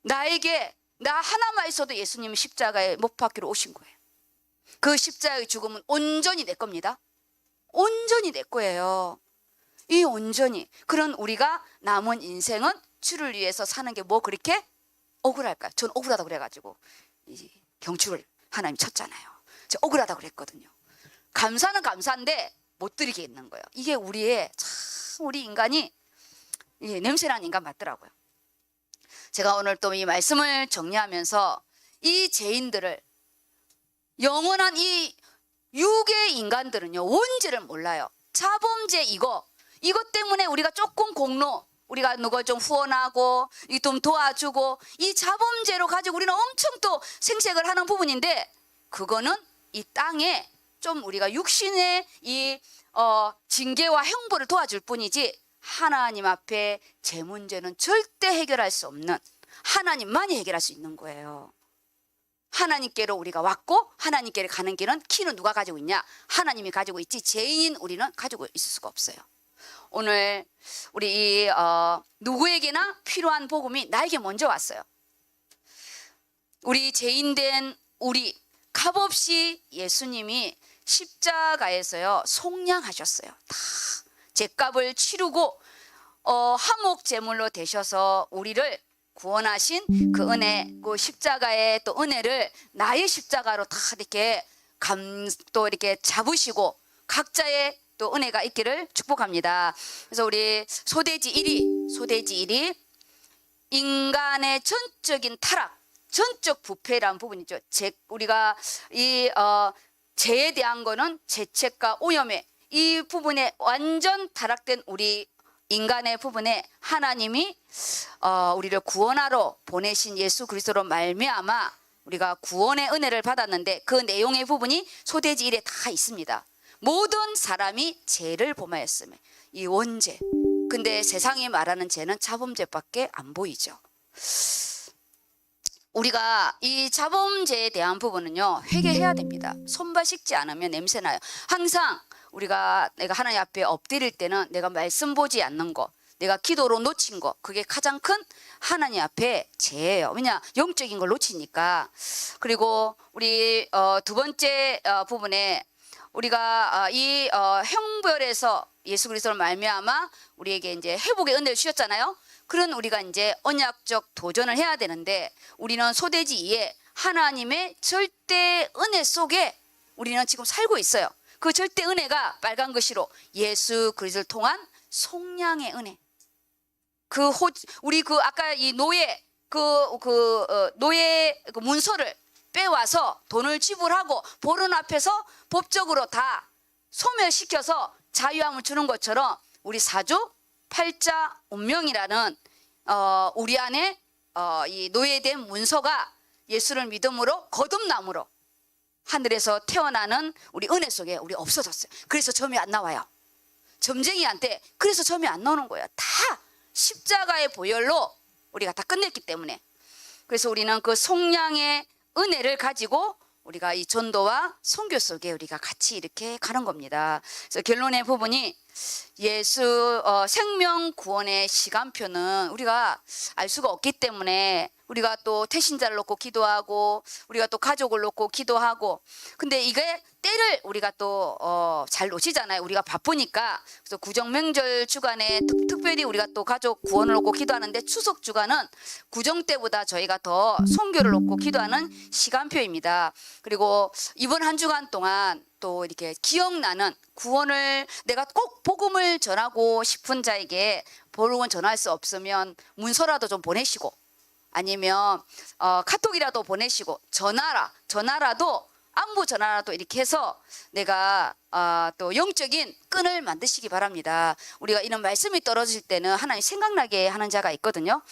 A: 나에게 나 하나만 있어도 예수님은 십자가에 못 박기로 오신 거예요. 그 십자가의 죽음은 온전히 내 겁니다. 온전히 내 거예요. 이 온전히. 그런 우리가 남은 인생은 주를 위해서 사는 게 뭐 그렇게 억울할까요? 전 억울하다고 그래가지고 경축을 하나님 쳤잖아요. 저 억울하다고 그랬거든요. 감사는 감사인데 못 드리게 있는 거예요. 이게 우리의 참 우리 인간이 냄새나는 인간 맞더라고요. 제가 오늘 또 이 말씀을 정리하면서 이 죄인들을 영원한 이 육의 인간들은요 원죄를 몰라요. 자범죄 이것 때문에 우리가 조금 공로 우리가 누가 좀 후원하고 좀 도와주고 이 자범죄로 가지고 우리는 엄청 또 생색을 하는 부분인데 그거는 이 땅에 좀 우리가 육신의 이 징계와 형벌을 도와줄 뿐이지 하나님 앞에 제 문제는 절대 해결할 수 없는 하나님만이 해결할 수 있는 거예요. 하나님께로 우리가 왔고 하나님께로 가는 길은 키는 누가 가지고 있냐? 하나님이 가지고 있지 죄인인 우리는 가지고 있을 수가 없어요. 오늘 우리 누구에게나 필요한 복음이 나에게 먼저 왔어요. 우리 죄인된 우리 값없이 예수님이 십자가에서요 속량하셨어요. 다 죗값을 치르고 화목 제물로 되셔서 우리를 구원하신 그 은혜, 그 십자가의 또 은혜를 나의 십자가로 다 이렇게 또 이렇게 잡으시고 각자의 또 은혜가 있기를 축복합니다. 그래서 우리 소돼지 1위 인간의 전적인 타락, 전적 부패라는 부분이죠. 우리가 이 죄에 대한 거는 죄책과 오염에 이 부분에 완전 타락된 우리 인간의 부분에 하나님이 우리를 구원하러 보내신 예수 그리스도로 말미암아 우리가 구원의 은혜를 받았는데 그 내용의 부분이 소돼지 1에 다 있습니다. 모든 사람이 죄를 범하였으며 이 원죄. 근데 세상이 말하는 죄는 자범죄밖에 안 보이죠. 우리가 이 자범죄에 대한 부분은요 회개해야 됩니다. 손발 씻지 않으면 냄새나요. 항상 내가 하나님 앞에 엎드릴 때는 내가 말씀 보지 않는 거, 내가 기도로 놓친 거, 그게 가장 큰 하나님 앞에 죄예요. 왜냐 영적인 걸 놓치니까. 그리고 우리 두 번째 부분에 우리가 이 형벌에서 예수 그리스도를 말미암아 우리에게 이제 회복의 은혜를 주셨잖아요. 그런 우리가 이제 언약적 도전을 해야 되는데 우리는 소돼지 2에 하나님의 절대 은혜 속에 우리는 지금 살고 있어요. 그 절대 은혜가 빨간 글씨로 예수 그리스도를 통한 속량의 은혜. 우리 아까 이 노예 노예 문서를 빼와서 돈을 지불하고 보는 앞에서 법적으로 다 소멸시켜서 자유함을 주는 것처럼 우리 사조 팔자 운명이라는 우리 안에 이 노예된 문서가 예수를 믿음으로 거듭남으로 하늘에서 태어나는 우리 은혜 속에 우리 없어졌어요. 그래서 점이 안 나와요. 점쟁이한테 그래서 점이 안 나오는 거예요. 다 십자가의 보혈로 우리가 다 끝냈기 때문에. 그래서 우리는 그 속량의 은혜를 가지고 우리가 이 전도와 선교 속에 우리가 같이 이렇게 가는 겁니다. 그래서 결론의 부분이 예수 생명 구원의 시간표는 우리가 알 수가 없기 때문에 우리가 또 태신자를 놓고 기도하고 우리가 또 가족을 놓고 기도하고 근데 이게 때를 우리가 또 잘 놓치잖아요. 우리가 바쁘니까. 그래서 구정 명절 주간에 특별히 우리가 또 가족 구원을 놓고 기도하는데 추석 주간은 구정 때보다 저희가 더 선교를 놓고 기도하는 시간표입니다. 그리고 이번 한 주간 동안 또 이렇게 기억나는 구원을 내가 꼭 복음을 전하고 싶은 자에게 복음을 전할 수 없으면 문서라도 좀 보내시고 아니면 카톡이라도 보내시고 전화라도 안부 전화라도 이렇게 해서 내가 또 영적인 끈을 만드시기 바랍니다. 우리가 이런 말씀이 떨어질 때는 하나님 생각나게 하는 자가 있거든요.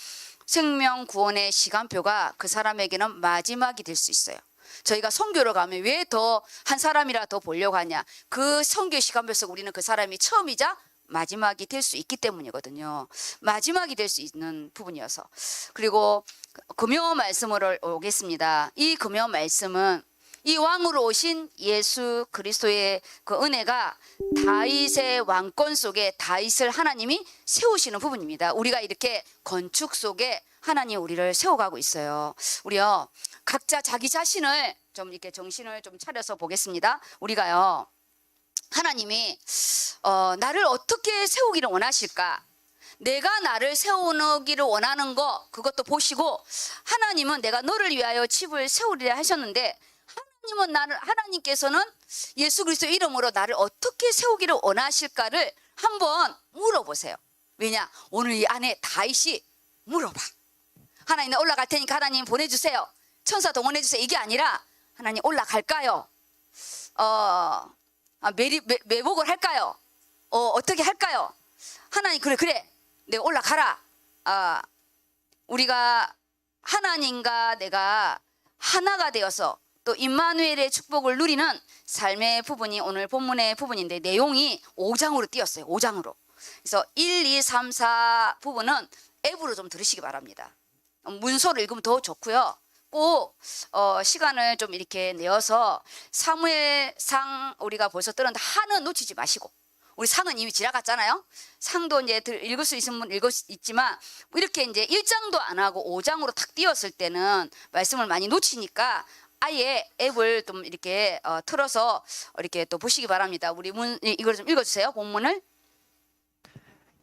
A: 생명 구원의 시간표가 그 사람에게는 마지막이 될 수 있어요. 저희가 선교로 가면 왜 더 한 사람이라 더 보려고 하냐. 그 선교 시간표 속 우리는 그 사람이 처음이자 마지막이 될 수 있기 때문이거든요. 마지막이 될 수 있는 부분이어서. 그리고 금요 말씀으로 오겠습니다. 이 금요 말씀은 이 왕으로 오신 예수 그리스도의 그 은혜가 다윗의 왕권 속에 다윗을 하나님이 세우시는 부분입니다. 우리가 이렇게 건축 속에 하나님 우리를 세워가고 있어요. 우리요 각자 자기 자신을 좀 이렇게 정신을 좀 차려서 보겠습니다. 우리가요 하나님이 나를 어떻게 세우기를 원하실까? 내가 나를 세우기를 원하는 거 그것도 보시고 하나님은 내가 너를 위하여 집을 세우리라 하셨는데 하나님께서는 예수 그리스도 이름으로 나를 어떻게 세우기를 원하실까를 한번 물어보세요. 왜냐? 오늘 이 안에 다윗이 물어봐. 하나님 나 올라갈 테니까 하나님 보내주세요. 천사 동원해주세요. 이게 아니라 하나님 올라갈까요? 매복을 할까요? 어떻게 할까요? 하나님 그래 내가 올라가라. 우리가 하나님과 내가 하나가 되어서 또 임마누엘의 축복을 누리는 삶의 부분이 오늘 본문의 부분인데 내용이 5장으로 띄었어요. 5장으로. 그래서 1, 2, 3, 4 부분은 앱으로 좀 들으시기 바랍니다. 문서로 읽으면 더 좋고요. 꼭 시간을 좀 이렇게 내어서 사무엘상 우리가 벌써 들었는데 하는 놓치지 마시고 우리 상은 이미 지나갔잖아요. 상도 이제 읽을 수 있으면 읽을 수 있지만 이렇게 이제 1장도 안 하고 5장으로 탁 띄었을 때는 말씀을 많이 놓치니까 아예 앱을 좀 이렇게 틀어서 이렇게 또 보시기 바랍니다. 우리 이걸 좀 읽어주세요. 본문을.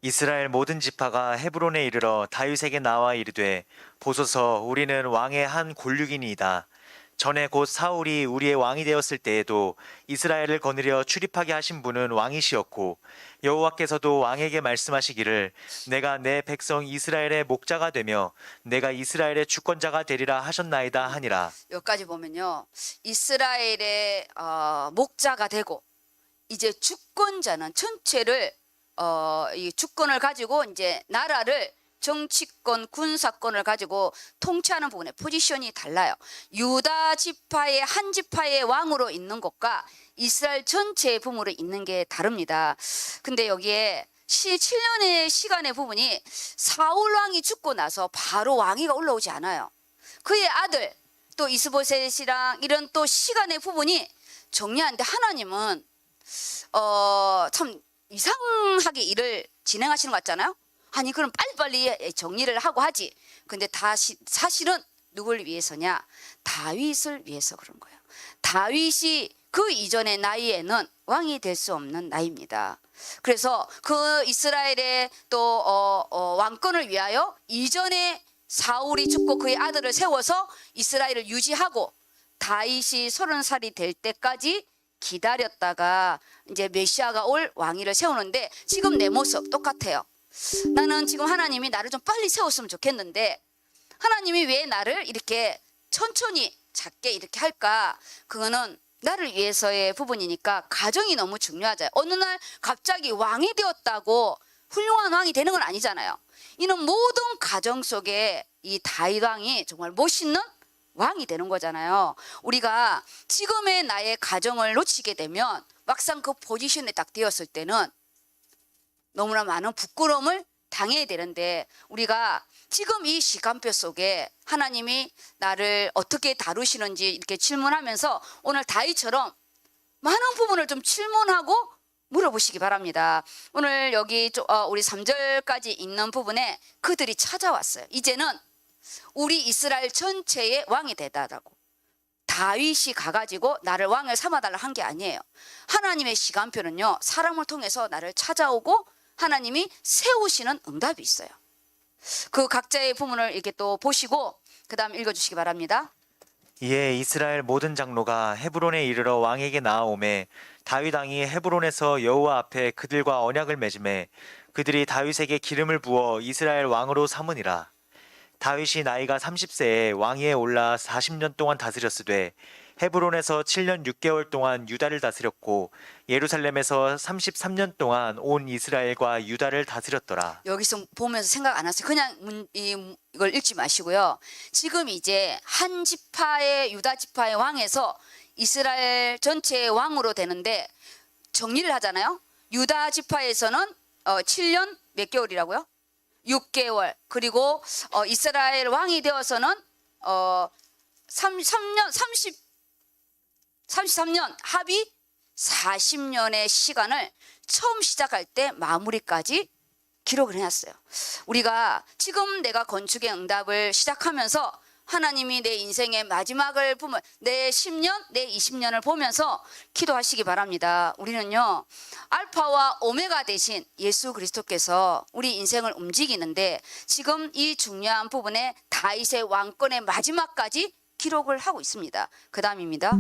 B: 이스라엘 모든 지파가 헤브론에 이르러 다윗에게 나와 이르되 보소서 우리는 왕의 한 골육이니이다. 전에 곧 사울이 우리의 왕이 되었을 때에도 이스라엘을 거느려 출입하게 하신 분은 왕이시었고 여호와께서도 왕에게 말씀하시기를 내가 내 백성 이스라엘의 목자가 되며 내가 이스라엘의 주권자가 되리라 하셨나이다 하니라.
A: 여기까지 보면요, 이스라엘의 목자가 되고 이제 주권자는 전체를 이 주권을 가지고 이제 나라를 정치권, 군사권을 가지고 통치하는 부분에 포지션이 달라요. 유다 지파의 한 지파의 왕으로 있는 것과 이스라엘 전체의 부모로 있는 게 다릅니다. 근데 여기에 7년의 시간의 부분이 사울 왕이 죽고 나서 바로 왕위가 올라오지 않아요. 그의 아들 또 이스보셋이랑 이런 또 시간의 부분이 정리하는데 하나님은 참 이상하게 일을 진행하시는 것 같잖아요. 아니 그럼 빨리빨리 정리를 하고 하지. 근데 사실은 누굴 위해서냐? 다윗을 위해서 그런 거예요. 다윗이 그 이전의 나이에는 왕이 될 수 없는 나이입니다. 그래서 그 이스라엘의 또 왕권을 위하여 이전에 사울이 죽고 그의 아들을 세워서 이스라엘을 유지하고 다윗이 30살이 될 때까지 기다렸다가 이제 메시아가 올 왕위를 세우는데 지금 내 모습 똑같아요. 나는 지금 하나님이 나를 좀 빨리 세웠으면 좋겠는데 하나님이 왜 나를 이렇게 천천히 작게 이렇게 할까? 그거는 나를 위해서의 부분이니까 가정이 너무 중요하잖아요. 어느 날 갑자기 왕이 되었다고 훌륭한 왕이 되는 건 아니잖아요. 이는 모든 가정 속에 이 다윗 왕이 정말 멋있는 왕이 되는 거잖아요. 우리가 지금의 나의 가정을 놓치게 되면 막상 그 포지션에 딱 되었을 때는 너무나 많은 부끄러움을 당해야 되는데 우리가 지금 이 시간표 속에 하나님이 나를 어떻게 다루시는지 이렇게 질문하면서 오늘 다윗처럼 많은 부분을 좀 질문하고 물어보시기 바랍니다. 오늘 여기 우리 3절까지 있는 부분에 그들이 찾아왔어요. 이제는 우리 이스라엘 전체의 왕이 되다라고. 다윗이 가가지고 나를 왕을 삼아달라 한 게 아니에요. 하나님의 시간표는요, 사람을 통해서 나를 찾아오고 하나님이 세우시는 응답이 있어요. 그 각자의 부분을 이렇게 또 보시고 그 다음 읽어주시기 바랍니다.
B: 이에 이스라엘 모든 장로가 헤브론에 이르러 왕에게 나아오매 다윗 왕이 헤브론에서 여호와 앞에 그들과 언약을 맺음에 그들이 다윗에게 기름을 부어 이스라엘 왕으로 삼으니라. 다윗이 나이가 30세에 왕위에 올라 40년 동안 다스렸으되 헤브론에서 7년 6개월 동안 유다를 다스렸고 예루살렘에서 33년 동안 온 이스라엘과 유다를 다스렸더라.
A: 여기서 보면서 생각 안 하세요. 그냥 이걸 읽지 마시고요. 지금 이제 한 지파의 유다 지파의 왕에서 이스라엘 전체의 왕으로 되는데 정리를 하잖아요. 유다 지파에서는 7년 몇 개월이라고요? 6개월. 그리고 이스라엘 왕이 되어서는 33년 합이 40년의 시간을 처음 시작할 때 마무리까지 기록을 해놨어요. 우리가 지금 내가 건축의 응답을 시작하면서 하나님이 내 인생의 마지막을 보면 내 10년, 내 20년을 보면서 기도하시기 바랍니다. 우리는요, 알파와 오메가 대신 예수 그리스도께서 우리 인생을 움직이는데 지금 이 중요한 부분에 다윗의 왕권의 마지막까지 기록을 하고 있습니다. 그 다음입니다.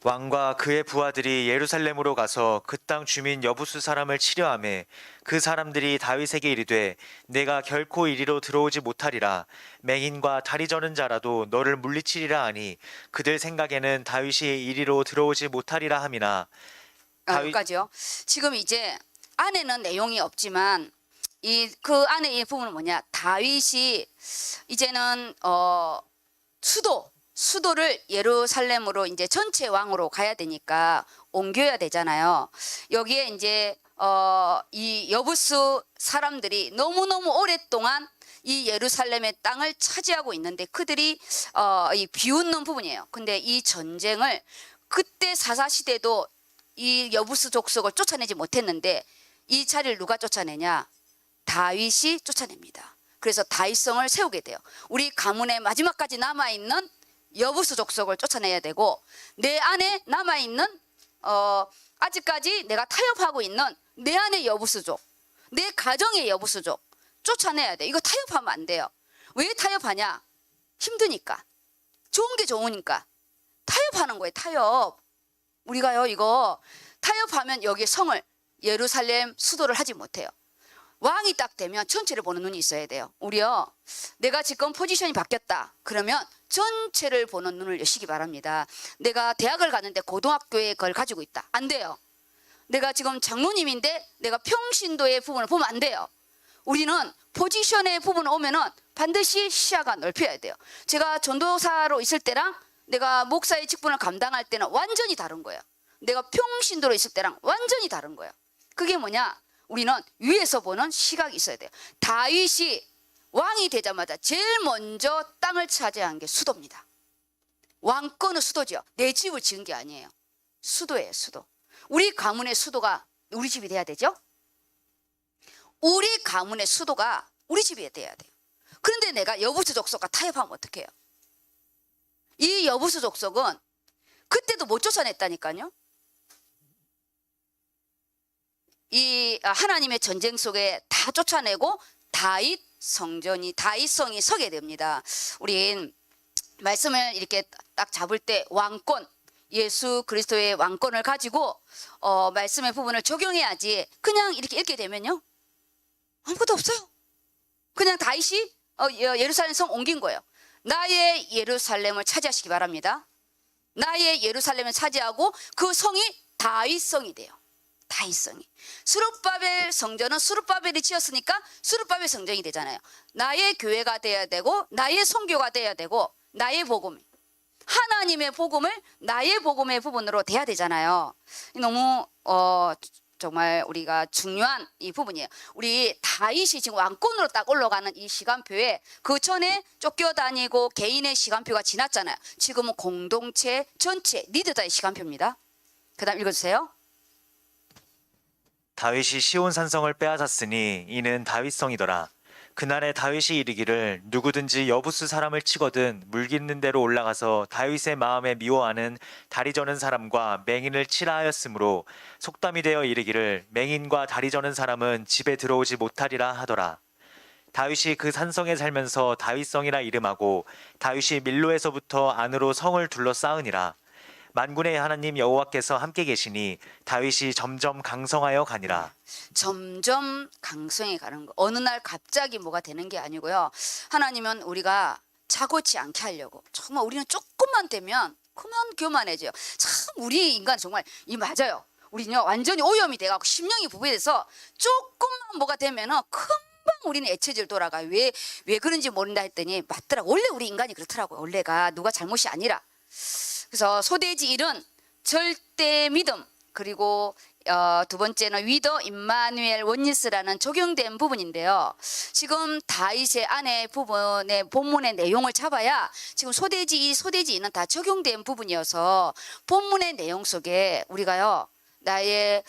B: 왕과 그의 부하들이 예루살렘으로 가서 그 땅 주민 여부수 사람을 치려하매 그 사람들이 다윗에게 이르되 내가 결코 이리로 들어오지 못하리라. 맹인과 다리 저는 자라도 너를 물리치리라 하니 그들 생각에는 다윗이 이리로 들어오지 못하리라 함이나.
A: 여기까지요. 지금 이제 안에는 내용이 없지만 그 안에 이 부분은 뭐냐? 다윗이 이제는 수도를 예루살렘으로 이제 전체 왕으로 가야 되니까 옮겨야 되잖아요. 여기에 이제 이 여부수 사람들이 너무너무 오랫동안 이 예루살렘의 땅을 차지하고 있는데 그들이 이 비웃는 부분이에요. 근데 이 전쟁을 그때 사사시대도 이 여부수 족속을 쫓아내지 못했는데 이 자리를 누가 쫓아내냐? 다윗이 쫓아냅니다. 그래서 다윗성을 세우게 돼요. 우리 가문의 마지막까지 남아있는 여부수 족속을 쫓아내야 되고 내 안에 남아있는 아직까지 내가 타협하고 있는 내 안의 여부수족, 내 가정의 여부수족 쫓아내야 돼. 이거 타협하면 안 돼요. 왜 타협하냐? 힘드니까. 좋은 게 좋으니까. 타협하는 거예요. 타협. 우리가요 이거 타협하면 여기 성을 예루살렘 수도를 하지 못해요. 왕이 딱 되면 전체를 보는 눈이 있어야 돼요. 우리요 내가 지금 포지션이 바뀌었다 그러면 전체를 보는 눈을 여시기 바랍니다. 내가 대학을 갔는데 고등학교에 그걸 가지고 있다 안 돼요. 내가 지금 장로님인데 내가 평신도의 부분을 보면 안 돼요. 우리는 포지션의 부분을 오면은 반드시 시야가 넓혀야 돼요. 제가 전도사로 있을 때랑 내가 목사의 직분을 감당할 때는 완전히 다른 거예요. 내가 평신도로 있을 때랑 완전히 다른 거예요. 그게 뭐냐? 우리는 위에서 보는 시각이 있어야 돼요. 다윗이 왕이 되자마자 제일 먼저 땅을 차지한 게 수도입니다. 왕권은 수도죠. 내 집을 지은 게 아니에요. 수도예요, 수도. 우리 가문의 수도가 우리 집이 돼야 되죠? 우리 가문의 수도가 우리 집이 돼야 돼요. 그런데 내가 여부수 족속과 타협하면 어떡해요? 이 여부수 족속은 그때도 못 쫓아냈다니까요. 이 하나님의 전쟁 속에 다 쫓아내고 다윗 성전이 다윗성이 서게 됩니다. 우린 말씀을 이렇게 딱 잡을 때 왕권 예수 그리스도의 왕권을 가지고 말씀의 부분을 적용해야지 그냥 이렇게 읽게 되면요 아무것도 없어요. 그냥 다윗이 예루살렘 성 옮긴 거예요. 나의 예루살렘을 차지하시기 바랍니다. 나의 예루살렘을 차지하고 그 성이 다윗성이 돼요. 다윗성이. 스룹바벨 성전은 스룹바벨이 지었으니까 스룹바벨 성전이 되잖아요. 나의 교회가 돼야 되고 나의 선교가 돼야 되고 나의 복음 하나님의 복음을 나의 복음의 부분으로 돼야 되잖아요. 너무 정말 우리가 중요한 이 부분이에요. 우리 다윗이 지금 왕권으로 딱 올라가는 이 시간표에 그 전에 쫓겨다니고 개인의 시간표가 지났잖아요. 지금은 공동체 전체 리더자의 시간표입니다. 그 다음 읽어주세요.
B: 다윗이 시온 산성을 빼앗았으니 이는 다윗성이더라. 그날에 다윗이 이르기를 누구든지 여부수 사람을 치거든 물깃는 대로 올라가서 다윗의 마음에 미워하는 다리 저는 사람과 맹인을 치라 하였으므로 속담이 되어 이르기를 맹인과 다리 저는 사람은 집에 들어오지 못하리라 하더라. 다윗이 그 산성에 살면서 다윗성이라 이름하고 다윗이 밀로에서부터 안으로 성을 둘러싸으니라. 만군의 하나님 여호와께서 함께 계시니 다윗이 점점 강성하여 가니라.
A: 점점 강성해 가는 거. 어느 날 갑자기 뭐가 되는 게 아니고요. 하나님은 우리가 자고치 않게 하려고. 정말 우리는 조금만 되면 그만 교만해져요. 참 우리 인간 정말 이 맞아요. 우리는요 완전히 오염이 돼가고 심령이 부패돼서 조금만 뭐가 되면은 금방 우리는 애처질 돌아가요. 왜 그런지 모른다 했더니 맞더라고. 원래 우리 인간이 그렇더라고요. 원래가 누가 잘못이 아니라. 그래서 소돼지 일은 절대 믿음 그리고 두 번째는 위더 임마누엘 원니스라는 적용된 부분인데요. 지금 다윗의 안에 부분의 본문의 내용을 잡아야 지금 소돼지는 다 적용된 부분이어서 본문의 내용 속에 우리가요 나의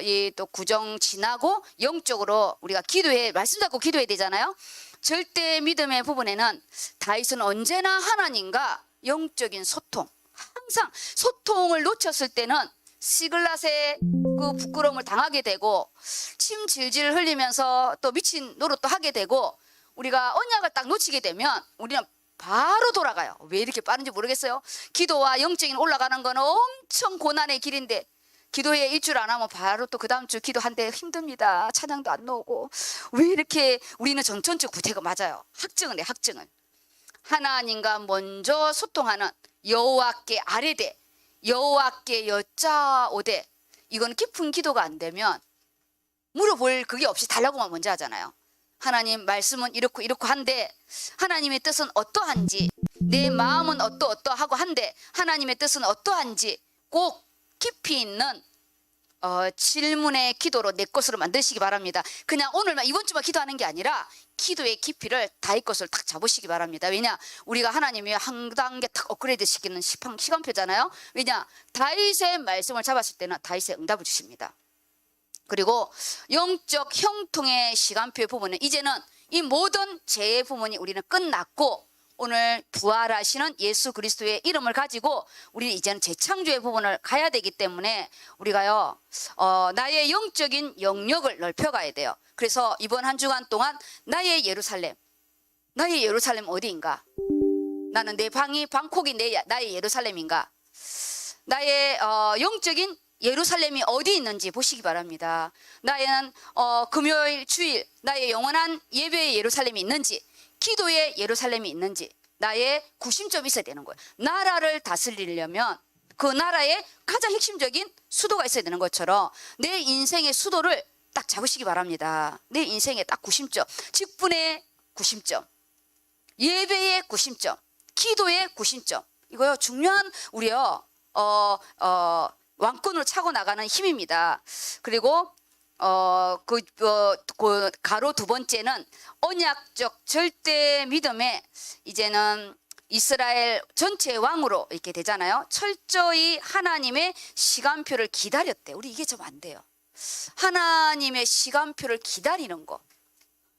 A: 이 또 구정 지나고 영적으로 우리가 기도해 말씀 잡고 기도해야 되잖아요. 절대 믿음의 부분에는 다윗은 언제나 하나님과 영적인 소통 항상 소통을 놓쳤을 때는 시글랏의 그 부끄러움을 당하게 되고 침 질질 흘리면서 또 미친 노릇도 하게 되고 우리가 언약을 딱 놓치게 되면 우리는 바로 돌아가요. 왜 이렇게 빠른지 모르겠어요. 기도와 영적인 올라가는 건 엄청 고난의 길인데 기도에 일주일 안 하면 바로 또 그 다음 주 기도한데 힘듭니다. 찬양도 안 나오고 왜 이렇게 우리는 정천적 구태가 맞아요. 학증을 내 학증을 하나님과 먼저 소통하는 여호와께 아뢰되 여호와께 여짜오되 이건 깊은 기도가 안 되면 물어볼 그게 없이 달라고만 먼저 하잖아요. 하나님 말씀은 이렇고 한데 하나님의 뜻은 어떠한지 내 마음은 어떠하고 한데 하나님의 뜻은 어떠한지 꼭 깊이 있는 질문의 기도로 내 것으로 만드시기 바랍니다. 그냥 오늘만 이번 주만 기도하는 게 아니라 기도의 깊이를 다윗 것을 딱 잡으시기 바랍니다. 왜냐 우리가 하나님이 한 단계 탁 업그레이드 시키는 시간표잖아요. 왜냐 다윗의 말씀을 잡았을 때는 다윗의 응답을 주십니다. 그리고 영적 형통의 시간표의 부분은 이제는 이 모든 죄의 부분이 우리는 끝났고 오늘 부활하시는 예수 그리스도의 이름을 가지고 우리 이제는 재창조의 부분을 가야 되기 때문에 우리가요 나의 영적인 영역을 넓혀가야 돼요. 그래서 이번 한 주간 동안 나의 예루살렘 어디인가? 나는 내 방이 방콕이 나의 예루살렘인가? 나의 영적인 예루살렘이 어디 있는지 보시기 바랍니다. 나는 금요일 주일 나의 영원한 예배의 예루살렘이 있는지, 기도의 예루살렘이 있는지, 나의 구심점이 있어야 되는 거예요. 나라를 다스리려면 그 나라의 가장 핵심적인 수도가 있어야 되는 것처럼 내 인생의 수도를 딱 잡으시기 바랍니다. 내 인생의 딱 구심점, 직분의 구심점, 예배의 구심점, 기도의 구심점. 이거요 중요한 우리요 왕권으로 차고 나가는 힘입니다. 그리고 그 가로 두 번째는 언약적 절대 믿음에 이제는 이스라엘 전체 왕으로 이렇게 되잖아요. 철저히 하나님의 시간표를 기다렸대. 우리 이게 좀 안 돼요. 하나님의 시간표를 기다리는 거.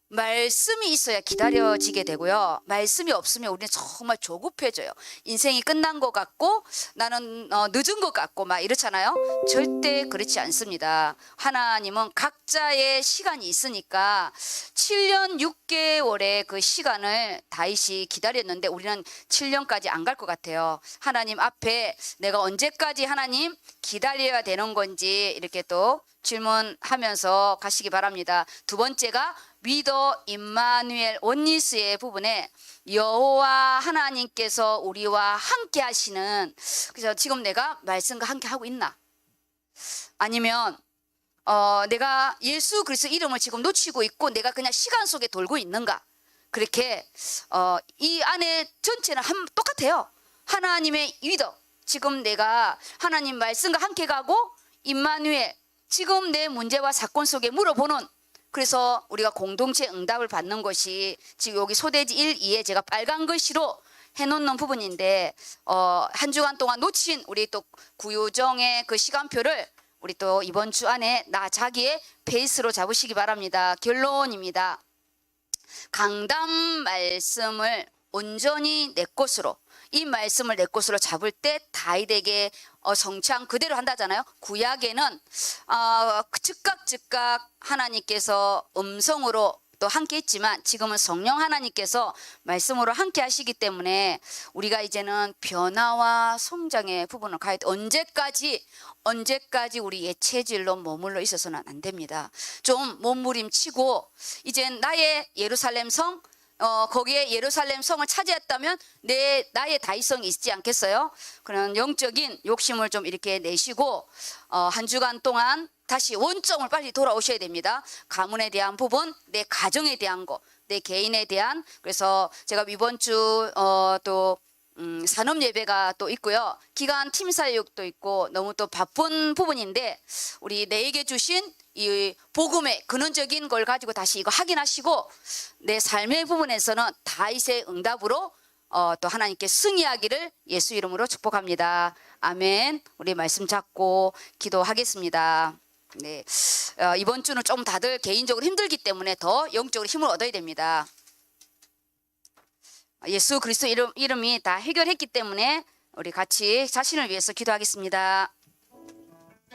A: 말씀이 있어야 기다려지게 되고요. 말씀이 없으면 우리는 정말 조급해져요. 인생이 끝난 것 같고 나는 늦은 것 같고 막 이렇잖아요. 절대 그렇지 않습니다. 하나님은 각자의 시간이 있으니까 7년 6개월의 그 시간을 다윗이 기다렸는데 우리는 7년까지 안 갈 것 같아요. 하나님 앞에 내가 언제까지 하나님 기다려야 되는 건지 이렇게 또 질문하면서 가시기 바랍니다. 두 번째가 위더 임마누엘 원니스의 부분에 여호와 하나님께서 우리와 함께 하시는, 그래서 지금 내가 말씀과 함께 하고 있나? 아니면 내가 예수 그리스도 이름을 지금 놓치고 있고 내가 그냥 시간 속에 돌고 있는가? 그렇게 이 안에 전체는 똑같아요. 하나님의 위더, 지금 내가 하나님 말씀과 함께 가고 임마누엘, 지금 내 문제와 사건 속에 물어보는, 그래서 우리가 공동체 응답을 받는 것이 지금 여기 소대지 1, 2에 제가 빨간 글씨로 해놓는 부분인데 한 주간 동안 놓친 우리 또 구요정의 그 시간표를 우리 또 이번 주 안에 나 자기의 베이스로 잡으시기 바랍니다. 결론입니다. 강단 말씀을 온전히 내 것으로, 이 말씀을 내 것으로 잡을 때 다윗에게 성취한 그대로 한다잖아요. 구약에는 즉각 하나님께서 음성으로 또 함께 했지만 지금은 성령 하나님께서 말씀으로 함께 하시기 때문에 우리가 이제는 변화와 성장의 부분을 가야 돼. 언제까지 우리 옛 체질로 머물러 있어서는 안 됩니다. 좀 몸부림치고 이젠 나의 예루살렘 성, 거기에 예루살렘 성을 차지했다면 나의 다윗성이 있지 않겠어요? 그런 영적인 욕심을 좀 이렇게 내시고 한 주간 동안 다시 원점을 빨리 돌아오셔야 됩니다. 가문에 대한 부분, 내 가정에 대한 거, 내 개인에 대한. 그래서 제가 이번 주 또 산업 예배가 또 있고요. 기간 팀 사역도 있고 너무 또 바쁜 부분인데 우리 내게 주신 이 복음의 근원적인 걸 가지고 다시 이거 확인하시고 내 삶의 부분에서는 다윗의 응답으로 또 하나님께 승리하기를 예수 이름으로 축복합니다. 아멘. 우리 말씀 잡고 기도하겠습니다. 네, 이번 주는 좀 다들 개인적으로 힘들기 때문에 더 영적으로 힘을 얻어야 됩니다. 예수 그리스도 이름이 다 해결했기 때문에 우리 같이 자신을 위해서 기도하겠습니다.